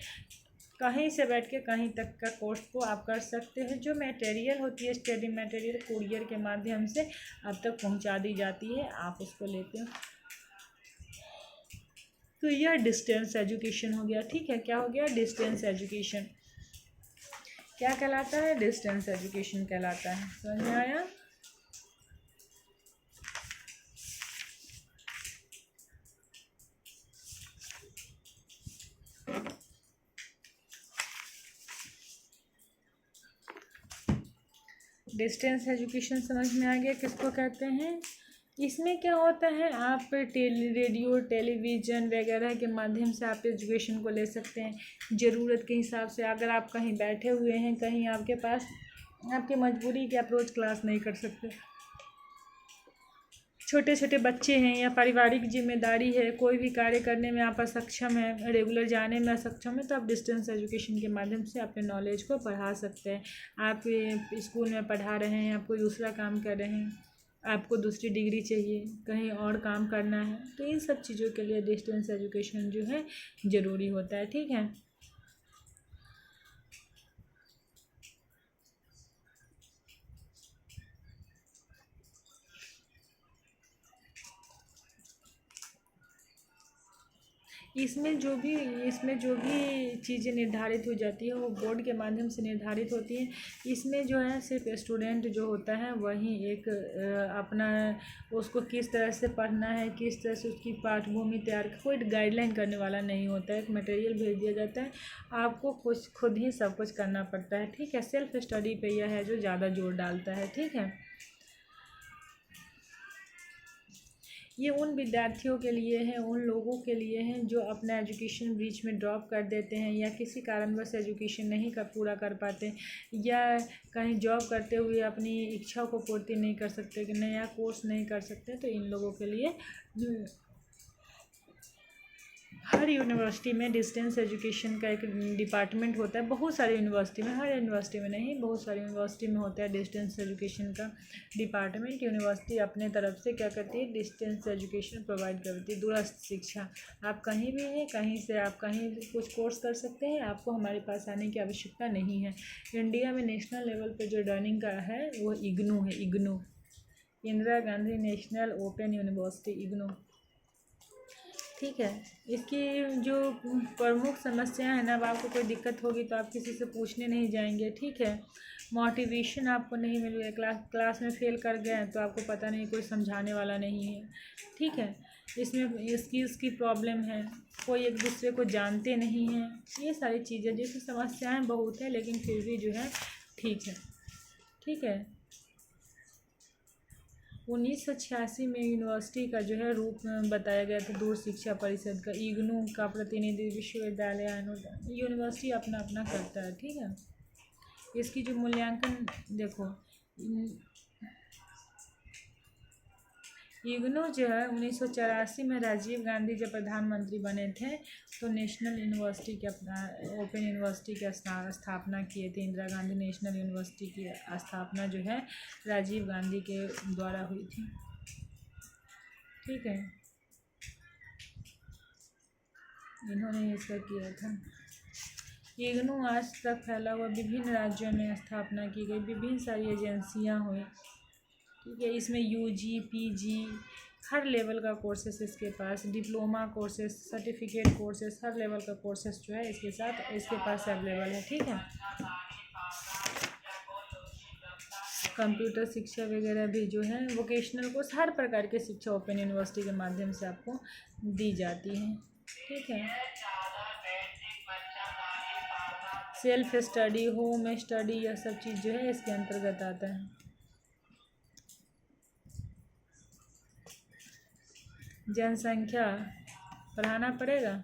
कहीं से बैठ के कहीं तक का कोर्स को आप कर सकते हैं। जो मटेरियल होती है, स्टडी मटेरियल कुरियर के माध्यम से अब तक पहुंचा दी जाती है, आप उसको लेते हो। तो यह डिस्टेंस एजुकेशन हो गया। ठीक है, क्या हो गया, डिस्टेंस एजुकेशन क्या कहलाता है, डिस्टेंस एजुकेशन कहलाता है। समझ में आया। डिस्टेंस एजुकेशन समझ में आ गया किसको कहते हैं। इसमें क्या होता है, आप रेडियो टेलीविज़न वगैरह के माध्यम से आप एजुकेशन को ले सकते हैं ज़रूरत के हिसाब से। अगर आप कहीं बैठे हुए हैं, कहीं आपके पास आपकी मजबूरी के आप रोज़ क्लास नहीं कर सकते, छोटे छोटे बच्चे हैं या पारिवारिक जिम्मेदारी है, कोई भी कार्य करने में आप असक्षम है, रेगुलर जाने में असक्षम है, तो आप डिस्टेंस एजुकेशन के माध्यम से अपने नॉलेज को बढ़ा सकते हैं। आप स्कूल में पढ़ा रहे हैं, आप कोई दूसरा काम कर रहे हैं, आपको दूसरी डिग्री चाहिए, कहीं और काम करना है, तो इन सब चीज़ों के लिए डिस्टेंस एजुकेशन जो है ज़रूरी होता है। ठीक है, इसमें जो भी चीज़ें निर्धारित हो जाती है वो बोर्ड के माध्यम से निर्धारित होती है। इसमें जो है सिर्फ स्टूडेंट जो होता है वही एक अपना उसको किस तरह से पढ़ना है, किस तरह से उसकी पाठभूमि तैयार, कोई गाइडलाइन करने वाला नहीं होता है। एक मटेरियल भेज दिया जाता है, आपको कुछ खुद ही सब कुछ करना पड़ता है। ठीक है, सेल्फ स्टडी पे यह है जो ज़्यादा जोर डालता है। ठीक है, ये उन विद्यार्थियों के लिए है, उन लोगों के लिए हैं जो अपना एजुकेशन बीच में ड्रॉप कर देते हैं या किसी कारणवश एजुकेशन नहीं पूरा कर पाते, या कहीं जॉब करते हुए अपनी इच्छा को पूर्ति नहीं कर सकते, कि नया कोर्स नहीं कर सकते, तो इन लोगों के लिए हर यूनिवर्सिटी में डिस्टेंस एजुकेशन का एक डिपार्टमेंट होता है। बहुत सारी यूनिवर्सिटी में, हर यूनिवर्सिटी में नहीं, बहुत सारी यूनिवर्सिटी में होता है डिस्टेंस एजुकेशन का डिपार्टमेंट। यूनिवर्सिटी अपने तरफ से क्या करती है, डिस्टेंस एजुकेशन प्रोवाइड करती है, दूरस्थ शिक्षा। आप कहीं भी हैं, कहीं से आप कहीं भी कुछ कोर्स कर सकते हैं, आपको हमारे पास आने की आवश्यकता नहीं है। इंडिया में नेशनल लेवल पर जो रनिंग का है वो इग्नू है, IGNOU, Indira Gandhi national open university, IGNOU. ठीक है, इसकी जो प्रमुख समस्याएं हैं ना, अब आपको कोई दिक्कत होगी तो आप किसी से पूछने नहीं जाएंगे। ठीक है, मोटिवेशन आपको नहीं मिलेगा, क्लास में फेल कर गए हैं तो आपको पता नहीं, कोई समझाने वाला नहीं है। ठीक है, इसमें स्किल्स की प्रॉब्लम है, कोई एक दूसरे को जानते नहीं हैं, ये सारी चीज़ें जैसी समस्याएं बहुत हैं, लेकिन फिर भी जो है ठीक है। ठीक है, 1986 में यूनिवर्सिटी का जो है रूप बताया गया था, दूर शिक्षा परिषद का। इग्नू का प्रतिनिधि विश्वविद्यालय यूनिवर्सिटी अपना अपना करता है। ठीक है, इसकी जो मूल्यांकन देखो, इग्नू जो है 1984 में राजीव गांधी जब प्रधानमंत्री बने थे तो नेशनल यूनिवर्सिटी के अपना ओपन यूनिवर्सिटी की स्थापना किए थे। इंदिरा गांधी नेशनल यूनिवर्सिटी की स्थापना जो है राजीव गांधी के द्वारा हुई थी। ठीक है, इन्होंने इसका किया था। इग्नू आज तक फैला हुआ विभिन्न राज्यों में स्थापना की गई, विभिन्न सारी एजेंसियां हुई। ठीक है। इसमें यूजी, पीजी हर लेवल का कोर्सेस इसके पास, डिप्लोमा कोर्सेस, सर्टिफिकेट कोर्सेस, हर लेवल का कोर्सेस जो है इसके पास अवेलेबल है। ठीक है। कंप्यूटर शिक्षा वगैरह भी जो है, वोकेशनल कोर्स, हर प्रकार की शिक्षा ओपन यूनिवर्सिटी के माध्यम से आपको दी जाती है। ठीक है। सेल्फ स्टडी, होम स्टडी, यह सब चीज़ जो है इसके अंतर्गत आता है। जनसंख्या पढ़ाना पड़ेगा,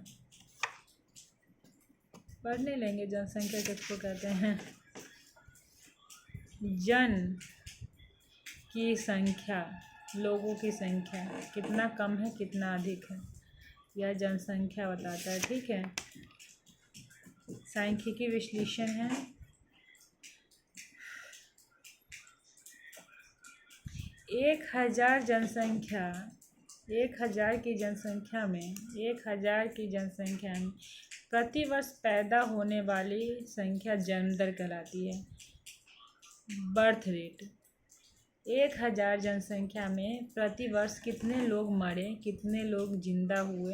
पढ़ नहीं लेंगे। जनसंख्या किसको कहते हैं? जन की संख्या, लोगों की संख्या कितना कम है कितना अधिक है, यह जनसंख्या बताता है। ठीक है। सांख्यिकी विश्लेषण है। एक हजार की जनसंख्या में प्रतिवर्ष पैदा होने वाली संख्या जन्म दर कहलाती है, बर्थ रेट। 1000 जनसंख्या में प्रतिवर्ष कितने लोग मरे, कितने लोग जिंदा हुए,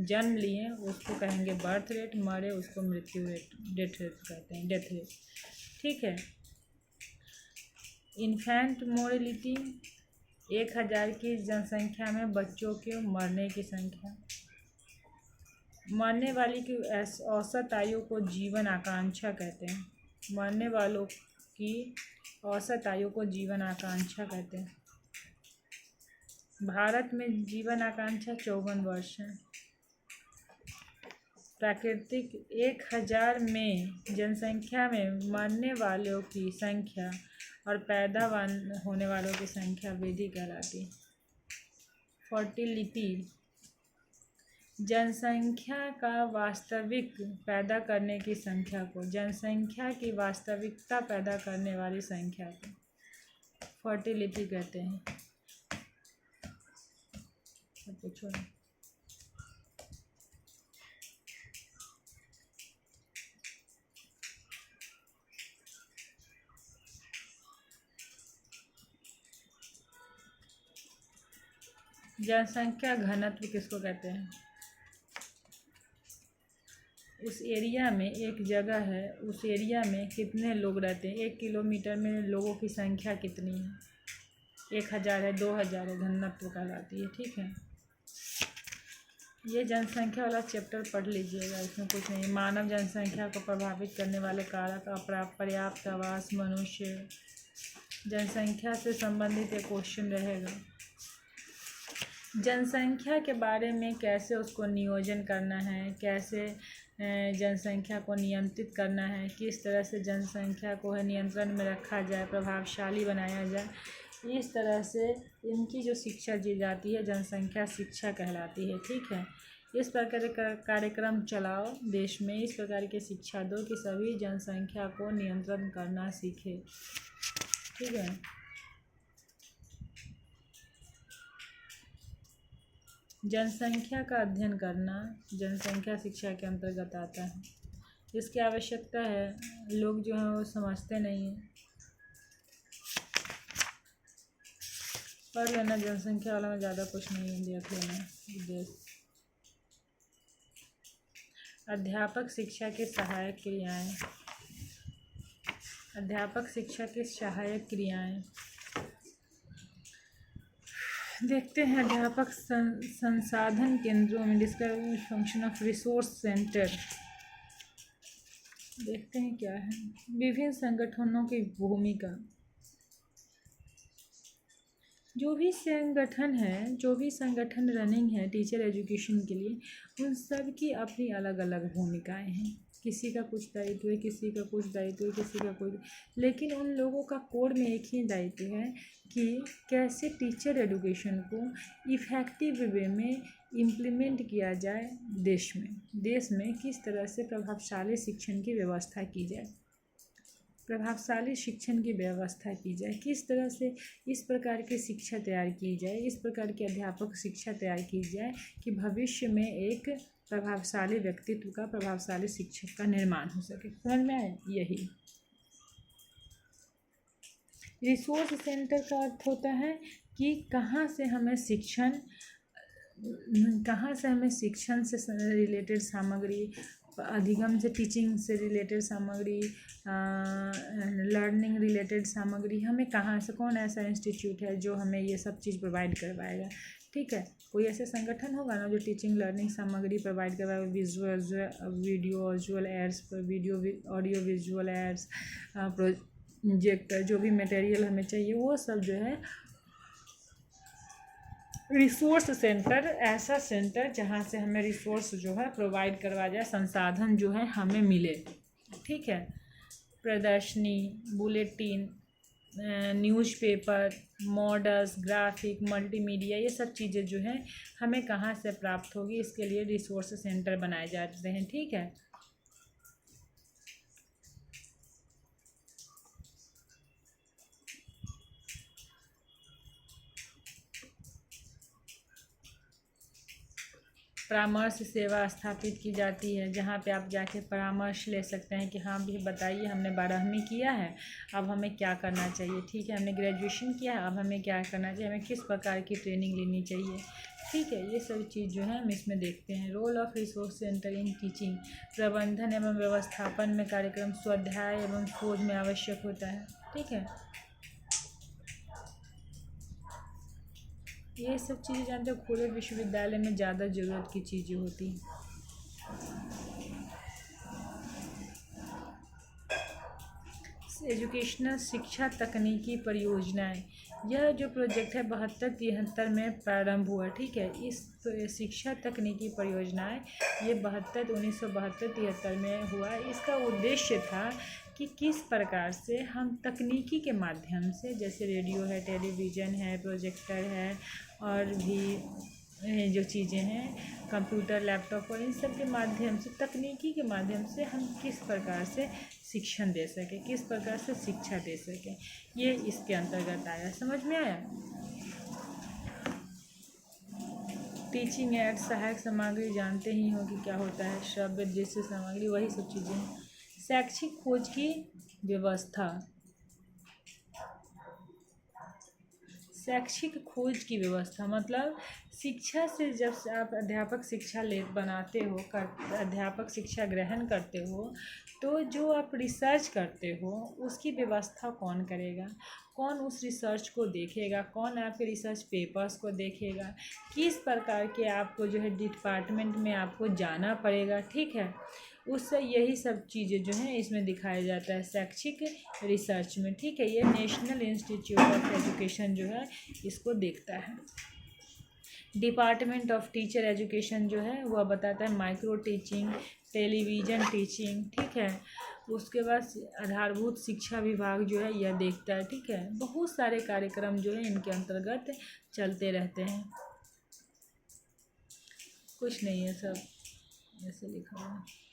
जन्म लिए, उसको कहेंगे बर्थ रेट, मरे उसको मृत्यु रेट, डेथ रेट कहते हैं, डेथ रेट। ठीक है। इन्फेंट मोर्टेलिटी, 1000 की जनसंख्या में बच्चों के मरने की संख्या। मरने वाली की औसत आयु को जीवन आकांक्षा कहते हैं। मरने वालों की औसत आयु को जीवन आकांक्षा कहते हैं। भारत में जीवन आकांक्षा 54 वर्ष है। प्राकृतिक 1000 में जनसंख्या में मरने वालों की संख्या और पैदा होने वालों की संख्या वृद्धि कहलाती है। फर्टिलिटी, जनसंख्या का वास्तविक पैदा करने की संख्या को, जनसंख्या की वास्तविकता पैदा करने वाली संख्या को फर्टिलिटी कहते हैं। पूछो। जनसंख्या घनत्व किसको कहते हैं? उस एरिया में, एक जगह है, उस एरिया में कितने लोग रहते हैं, 1 किलोमीटर में लोगों की संख्या कितनी है, 1000 है, 2000 है, घनत्व कहलाती है। ठीक है। ये जनसंख्या वाला चैप्टर पढ़ लीजिएगा, इसमें कुछ नहीं। मानव जनसंख्या को प्रभावित करने वाले कारक, पर्याप्त आवास, मनुष्य, जनसंख्या से संबंधित एक क्वेश्चन रहेगा। जनसंख्या के बारे में कैसे उसको नियोजन करना है, कैसे जनसंख्या को नियंत्रित करना है, किस तरह से जनसंख्या को है नियंत्रण में रखा जाए, प्रभावशाली बनाया जाए, इस तरह से इनकी जो शिक्षा दी जाती है जनसंख्या शिक्षा कहलाती है। ठीक है। इस प्रकार का कार्यक्रम चलाओ देश में, इस प्रकार की शिक्षा दो कि सभी जनसंख्या को नियंत्रण करना सीखे। ठीक है। जनसंख्या का अध्ययन करना जनसंख्या शिक्षा के अंतर्गत आता है। इसकी आवश्यकता है, लोग जो हैं वो समझते नहीं हैं। पढ़ लेना, जनसंख्या वाला में ज़्यादा कुछ नहीं है, देख लेना उद्देश्य। अध्यापक शिक्षा के सहायक क्रियाएं। अध्यापक शिक्षा की सहायक क्रियाएं देखते हैं। अध्यापक संसाधन केंद्रों में, discovery function of resource centre, देखते हैं क्या है। विभिन्न संगठनों की भूमिका, जो भी संगठन रनिंग है टीचर एजुकेशन के लिए, उन सब की अपनी अलग अलग भूमिकाएं हैं। किसी का कुछ दायित्व है, किसी का कुछ दायित्व है, किसी का कुछ, लेकिन उन लोगों का कोर में एक ही दायित्व है कि कैसे टीचर एजुकेशन को इफ़ेक्टिव वे में इम्प्लीमेंट किया जाए। देश में किस तरह से प्रभावशाली शिक्षण की व्यवस्था की जाए, किस तरह से इस प्रकार की शिक्षा तैयार की जाए, इस प्रकार की अध्यापक शिक्षा तैयार की जाए कि भविष्य में एक प्रभावशाली व्यक्तित्व का, प्रभावशाली शिक्षक का निर्माण हो सके। समझ में आए? यही रिसोर्स सेंटर का अर्थ होता है कि कहाँ से हमें शिक्षण से रिलेटेड सामग्री, अधिगम से टीचिंग से रिलेटेड सामग्री, लर्निंग रिलेटेड सामग्री हमें कहाँ से, कौन ऐसा इंस्टीट्यूट है जो हमें ये सब चीज़ प्रोवाइड करवाएगा। ठीक है, कोई ऐसा संगठन होगा ना जो टीचिंग लर्निंग सामग्री प्रोवाइड करवाएगा, video visual aids, audio visual aids, projector, जो भी मटेरियल हमें चाहिए वो सब जो है रिसोर्स सेंटर, ऐसा सेंटर जहाँ से हमें रिसोर्स जो है प्रोवाइड करवाया जाए, संसाधन जो है हमें मिले। ठीक है, प्रदर्शनी, bulletin, newspaper, models, graphic, multimedia, ये सब चीज़ें जो हैं हमें कहाँ से प्राप्त होगी, इसके लिए रिसोर्स सेंटर बनाए जाते हैं। ठीक है, परामर्श सेवा स्थापित की जाती है, जहाँ पे आप जाके परामर्श ले सकते हैं कि हाँ भी बताइए, हमने 12वीं किया है, अब हमें क्या करना चाहिए। ठीक है, हमने ग्रेजुएशन किया है, अब हमें क्या करना चाहिए, हमें किस प्रकार की ट्रेनिंग लेनी चाहिए। ठीक है, ये सब चीज़ जो है हम इसमें देखते हैं। Role of resource centre in teaching, प्रबंधन एवं व्यवस्थापन में कार्यक्रम, स्वाध्याय एवं खोज में आवश्यक होता है। ठीक है, ये सब चीज़ें जानते हो खुले विश्वविद्यालय में ज़्यादा ज़रूरत की चीज़ें होती हैं। एजुकेशनल शिक्षा तकनीकी परियोजनाएं, यह जो प्रोजेक्ट है 72-73 में प्रारंभ हुआ। ठीक है, इस शिक्षा तकनीकी परियोजनाएं ये 1972-73 में हुआ। इसका उद्देश्य था कि किस प्रकार से हम तकनीकी के माध्यम से, जैसे रेडियो है, टेलीविज़न है, प्रोजेक्टर है, और भी जो चीज़ें हैं कंप्यूटर, लैपटॉप, और इन सब के माध्यम से, तकनीकी के माध्यम से हम किस प्रकार से शिक्षण दे सकें, किस प्रकार से शिक्षा दे सकें, ये इसके अंतर्गत आया। समझ में आया? टीचिंग एड, सहायक सामग्री जानते ही हो कि क्या होता है, श्रव्य दृश्य सामग्री, वही सब चीज़ें। शैक्षिक खोज की व्यवस्था, शैक्षिक खोज की व्यवस्था मतलब शिक्षा से जब से आप अध्यापक शिक्षा बनाते हो, अध्यापक शिक्षा ग्रहण करते हो, तो जो आप रिसर्च करते हो उसकी व्यवस्था कौन करेगा, कौन उस रिसर्च को देखेगा, कौन आपके रिसर्च पेपर्स को देखेगा, किस प्रकार के आपको जो है डिपार्टमेंट में आपको जाना पड़ेगा। ठीक है, उससे यही सब चीज़ें जो हैं इसमें दिखाया जाता है शैक्षिक रिसर्च में। ठीक है, ये नेशनल इंस्टीट्यूट ऑफ एजुकेशन जो है इसको देखता है। डिपार्टमेंट ऑफ टीचर एजुकेशन जो है वह बताता है माइक्रो टीचिंग, टेलीविज़न टीचिंग। ठीक है, उसके बाद आधारभूत शिक्षा विभाग जो है यह देखता है। ठीक है, बहुत सारे कार्यक्रम जो है इनके अंतर्गत चलते रहते हैं, कुछ नहीं है, सब ऐसे लिखा हुआ है।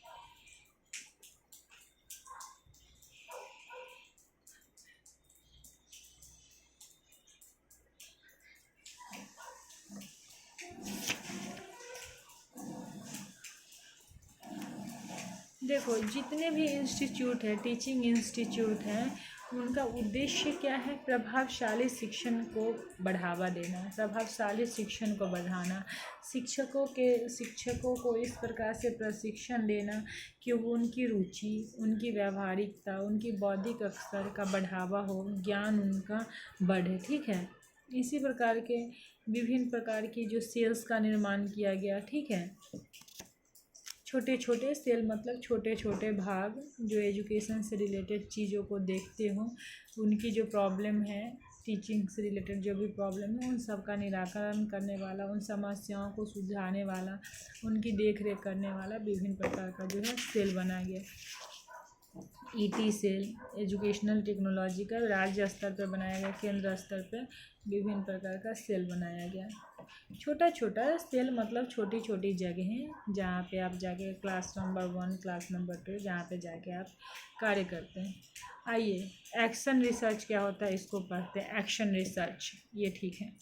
देखो, जितने भी इंस्टीट्यूट है, टीचिंग इंस्टीट्यूट हैं, उनका उद्देश्य क्या है, प्रभावशाली शिक्षण को बढ़ावा देना, प्रभावशाली शिक्षण को बढ़ाना, शिक्षकों को इस प्रकार से प्रशिक्षण देना कि उनकी रुचि, उनकी व्यावहारिकता, उनकी बौद्धिक स्तर का बढ़ावा हो, ज्ञान उनका बढ़े। ठीक है, इसी प्रकार के विभिन्न प्रकार की जो सेल्स का निर्माण किया गया। ठीक है, छोटे छोटे सेल मतलब छोटे छोटे भाग जो एजुकेशन से रिलेटेड चीज़ों को देखते हों, उनकी जो प्रॉब्लम है, टीचिंग से रिलेटेड जो भी प्रॉब्लम है, उन सब का निराकरण करने वाला, उन समस्याओं को सुलझाने वाला, उनकी देख रेख करने वाला विभिन्न प्रकार का जो है सेल बना गया। ईटी सेल एजुकेशनल टेक्नोलॉजी का राज्य स्तर पर बनाया गया, केंद्र स्तर पर विभिन्न प्रकार का सेल बनाया गया। छोटा छोटा सेल मतलब छोटी छोटी जगहें जहाँ पे आप जाके क्लास नंबर 1, क्लास नंबर 2, जहाँ पे जाके आप कार्य करते हैं। आइए, एक्शन रिसर्च क्या होता है इसको पढ़ते हैं। एक्शन रिसर्च, ये ठीक है।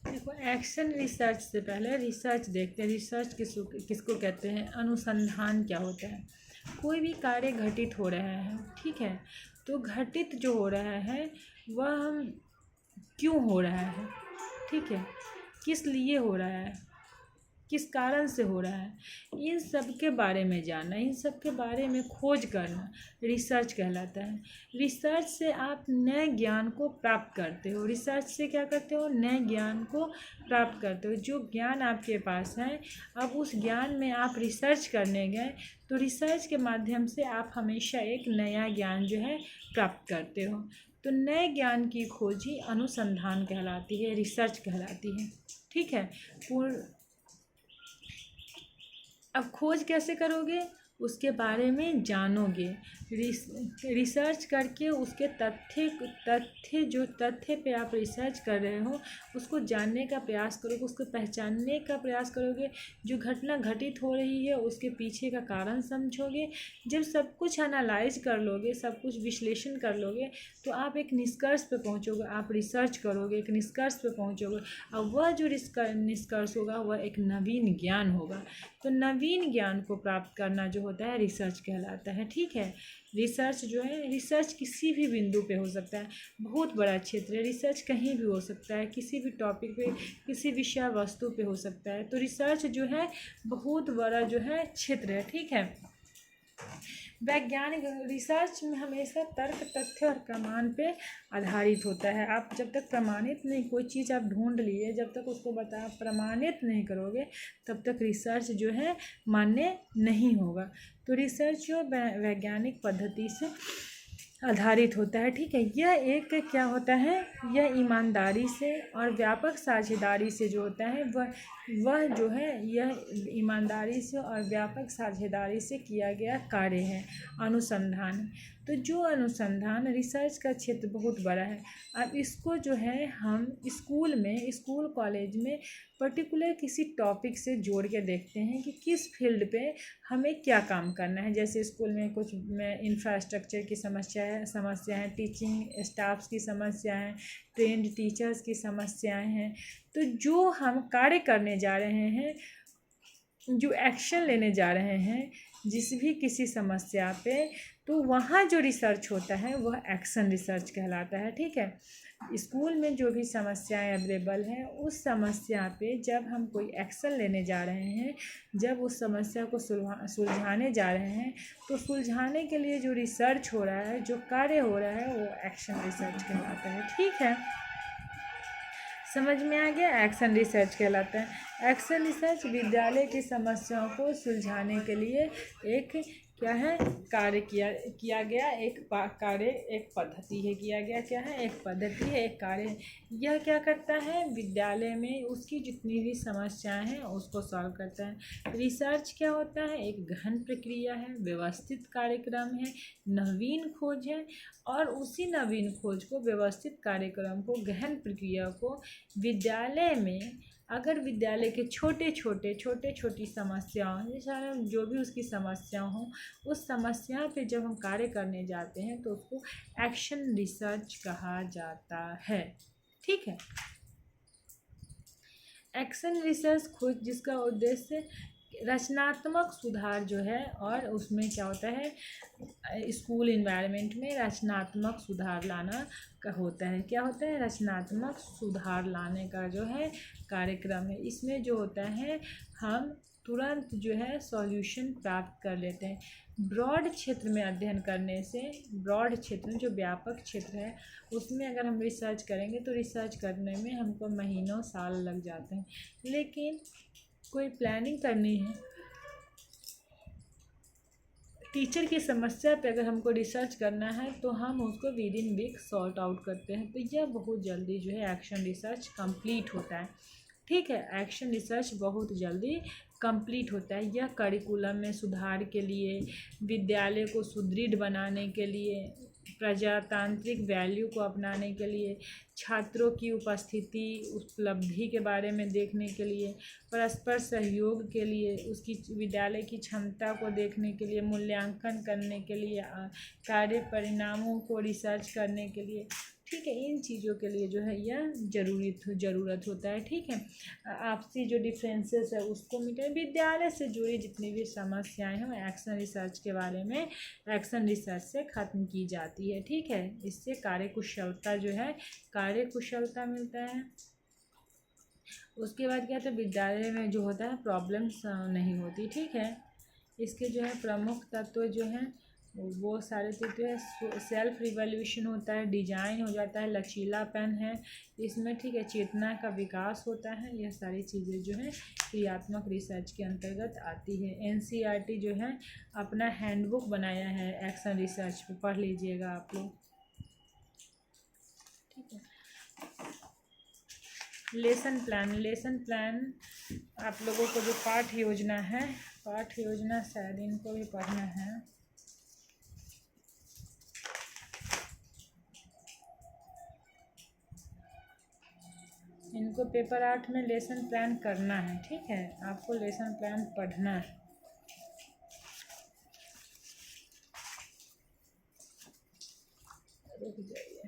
देखो, एक्शन रिसर्च से पहले रिसर्च देखते हैं। रिसर्च किसको कहते हैं? अनुसंधान क्या होता है? कोई भी कार्य घटित हो रहा है, ठीक है, तो घटित जो हो रहा है वह हम क्यों हो रहा है, ठीक है, किस लिए हो रहा है, किस कारण से हो रहा है, इन सब के बारे में जानना, इन सब के बारे में खोज करना रिसर्च कहलाता है। रिसर्च से आप नए ज्ञान को प्राप्त करते हो। रिसर्च से क्या करते हो, नए ज्ञान को प्राप्त करते हो। जो ज्ञान आपके पास है, अब उस ज्ञान में आप रिसर्च करने गए तो रिसर्च के माध्यम से आप हमेशा एक नया ज्ञान जो है प्राप्त करते हो। तो नए ज्ञान की खोज ही अनुसंधान कहलाती है, रिसर्च कहलाती है, ठीक है। अब खोज कैसे करोगे, उसके बारे में जानोगे, रिसर्च करके उसके जो तथ्य पे आप रिसर्च कर रहे हो उसको जानने का प्रयास करोगे, उसको पहचानने का प्रयास करोगे। जो घटना घटित हो रही है उसके पीछे का कारण समझोगे। जब सब कुछ एनालाइज कर लोगे, सब कुछ विश्लेषण कर लोगे तो आप एक निष्कर्ष पे पहुंचोगे। आप रिसर्च करोगे, एक निष्कर्ष पे पहुंचोगे। अब वह जो निष्कर्ष होगा वह एक नवीन ज्ञान होगा। तो नवीन ज्ञान को प्राप्त करना जो होता है रिसर्च कहलाता है, ठीक है। रिसर्च जो है, रिसर्च किसी भी बिंदु पे हो सकता है, बहुत बड़ा क्षेत्र है। रिसर्च कहीं भी हो सकता है, किसी भी टॉपिक पे, किसी विषय वस्तु पे हो सकता है। तो रिसर्च जो है बहुत बड़ा जो है क्षेत्र है, ठीक है। वैज्ञानिक रिसर्च में हमेशा तर्क, तथ्य और प्रमाण पे आधारित होता है। आप जब तक प्रमाणित नहीं, कोई चीज़ आप ढूंढ लिए, जब तक उसको प्रमाणित नहीं करोगे तब तक रिसर्च जो है मान्य नहीं होगा। तो रिसर्च जो वैज्ञानिक पद्धति से आधारित होता है, ठीक है। यह एक क्या होता है, यह ईमानदारी से और व्यापक साझेदारी से जो होता है वह जो है, यह ईमानदारी से और व्यापक साझेदारी से किया गया कार्य है, अनुसंधान। तो जो अनुसंधान, रिसर्च का क्षेत्र बहुत बड़ा है। अब इसको जो है हम स्कूल में, स्कूल कॉलेज में पर्टिकुलर किसी टॉपिक से जोड़ के देखते हैं कि किस फील्ड पे हमें क्या काम करना है। जैसे स्कूल में कुछ में इंफ्रास्ट्रक्चर की समस्या है, टीचिंग स्टाफ्स की समस्या है, ट्रेंड टीचर्स की समस्याएं हैं। तो जो हम कार्य करने जा रहे हैं, जो एक्शन लेने जा रहे हैं जिस भी किसी समस्या पे, तो वहाँ जो रिसर्च होता है वह एक्शन रिसर्च कहलाता है, ठीक है। स्कूल में जो भी समस्याएं अवेलेबल हैं, उस समस्या पे जब हम कोई एक्शन लेने जा रहे हैं, जब उस समस्या को सुलझाने जा रहे हैं, तो सुलझाने के लिए जो रिसर्च हो रहा है, जो कार्य हो रहा है, वो एक्शन रिसर्च कहलाता है, ठीक है। समझ में आ गया, एक्शन रिसर्च कहलाता है। एक्शन रिसर्च विद्यालय की समस्याओं को सुलझाने के लिए एक क्या है, कार्य किया गया, एक कार्य, एक पद्धति है, किया गया क्या है, एक पद्धति है, एक कार्य है। यह क्या करता है, विद्यालय में उसकी जितनी भी समस्याएं हैं उसको सॉल्व करता है। रिसर्च क्या होता है, एक गहन प्रक्रिया है, व्यवस्थित कार्यक्रम है, नवीन खोज है, और उसी नवीन खोज को, व्यवस्थित कार्यक्रम को, गहन प्रक्रिया को विद्यालय में, अगर विद्यालय के छोटी समस्याओं, जैसे जो भी उसकी समस्या हो, उस समस्या पे जब हम कार्य करने जाते हैं तो उसको एक्शन रिसर्च कहा जाता है, ठीक है। एक्शन रिसर्च खोज जिसका उद्देश्य रचनात्मक सुधार जो है, और उसमें क्या होता है, स्कूल इन्वायरमेंट में रचनात्मक सुधार लाना का होता है। क्या होता है, रचनात्मक सुधार लाने का जो है कार्यक्रम है। इसमें जो होता है हम तुरंत जो है सॉल्यूशन प्राप्त कर लेते हैं। ब्रॉड क्षेत्र में अध्ययन करने से, ब्रॉड क्षेत्र जो व्यापक क्षेत्र है उसमें अगर हम रिसर्च करेंगे तो रिसर्च करने में हमको महीनों साल लग जाते हैं। लेकिन कोई प्लानिंग करनी है, टीचर की समस्या पे अगर हमको रिसर्च करना है तो हम उसको within week sort out करते हैं। तो यह बहुत जल्दी जो है एक्शन रिसर्च कंप्लीट होता है, ठीक है। एक्शन रिसर्च बहुत जल्दी कंप्लीट होता है। यह करिकुलम में सुधार के लिए, विद्यालय को सुदृढ़ बनाने के लिए, प्रजातांत्रिक वैल्यू को अपनाने के लिए, छात्रों की उपस्थिति, उपलब्धि के बारे में देखने के लिए, परस्पर सहयोग के लिए, उसकी विद्यालय की क्षमता को देखने के लिए, मूल्यांकन करने के लिए, कार्य परिणामों को रिसर्च करने के लिए, ठीक है। इन चीज़ों के लिए जो है यह ज़रूरत होता है। ठीक है। आपसी जो डिफरेंसेस है उसको मिटाए, विद्यालय से जुड़ी जितनी भी समस्याएं हैं एक्शन रिसर्च के बारे में एक्शन रिसर्च से ख़त्म की जाती है। ठीक है। इससे कार्यकुशलता जो है कार्यकुशलता मिलता है। उसके बाद क्या था, विद्यालय में जो होता है प्रॉब्लम्स नहीं होती। ठीक है। इसके जो है प्रमुख तत्व जो हैं वो सारे तत्व है। सेल्फ रिवॉल्यूशन होता है, डिजाइन हो जाता है, लचीलापन है इसमें। ठीक है। चेतना का विकास होता है। यह सारी चीज़ें जो है क्रियात्मक रिसर्च के अंतर्गत आती है। एनसीईआरटी जो है अपना हैंडबुक बनाया है एक्शन रिसर्च पे, पढ़ लीजिएगा आप लोग। ठीक है। लेसन प्लान आप लोगों को जो पाठ योजना है, पाठ योजना शायद इनको भी पढ़ना है। इनको पेपर 8 में लेसन प्लान करना है। ठीक है। आपको लेसन प्लान पढ़ना है। रुक जाइए।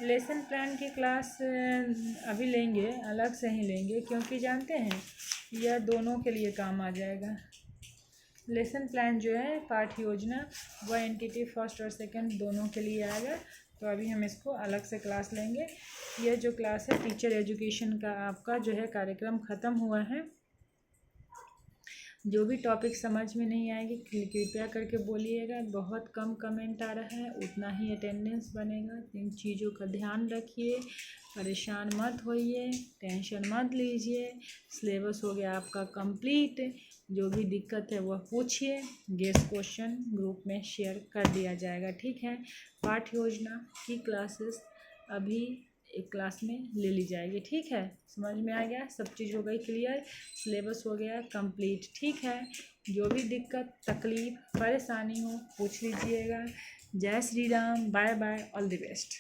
लेसन प्लान की क्लास अभी लेंगे, अलग से ही लेंगे, क्योंकि जानते हैं यह दोनों के लिए काम आ जाएगा। लेसन प्लान जो है पाठ योजना वह एंटिटी फर्स्ट और सेकंड दोनों के लिए आएगा। तो अभी हम इसको अलग से क्लास लेंगे। यह जो क्लास है टीचर एजुकेशन का आपका जो है कार्यक्रम ख़त्म हुआ है। जो भी टॉपिक समझ में नहीं आएगी कृपया करके बोलिएगा। बहुत कम कमेंट आ रहा है, उतना ही अटेंडेंस बनेगा। इन चीज़ों का ध्यान रखिए, परेशान मत होइए, टेंशन मत लीजिए। सिलेबस हो गया आपका कंप्लीट। जो भी दिक्कत है वह पूछिए, गेस्ट क्वेश्चन ग्रुप में शेयर कर दिया जाएगा। ठीक है। पाठ योजना की क्लासेस अभी एक क्लास में ले ली जाएगी। ठीक है। समझ में आ गया, सब चीज़ हो गई क्लियर, सिलेबस हो गया कंप्लीट। ठीक है। जो भी दिक्कत तकलीफ़ परेशानी हो पूछ लीजिएगा। जय Shri Ram, bye bye, all the best.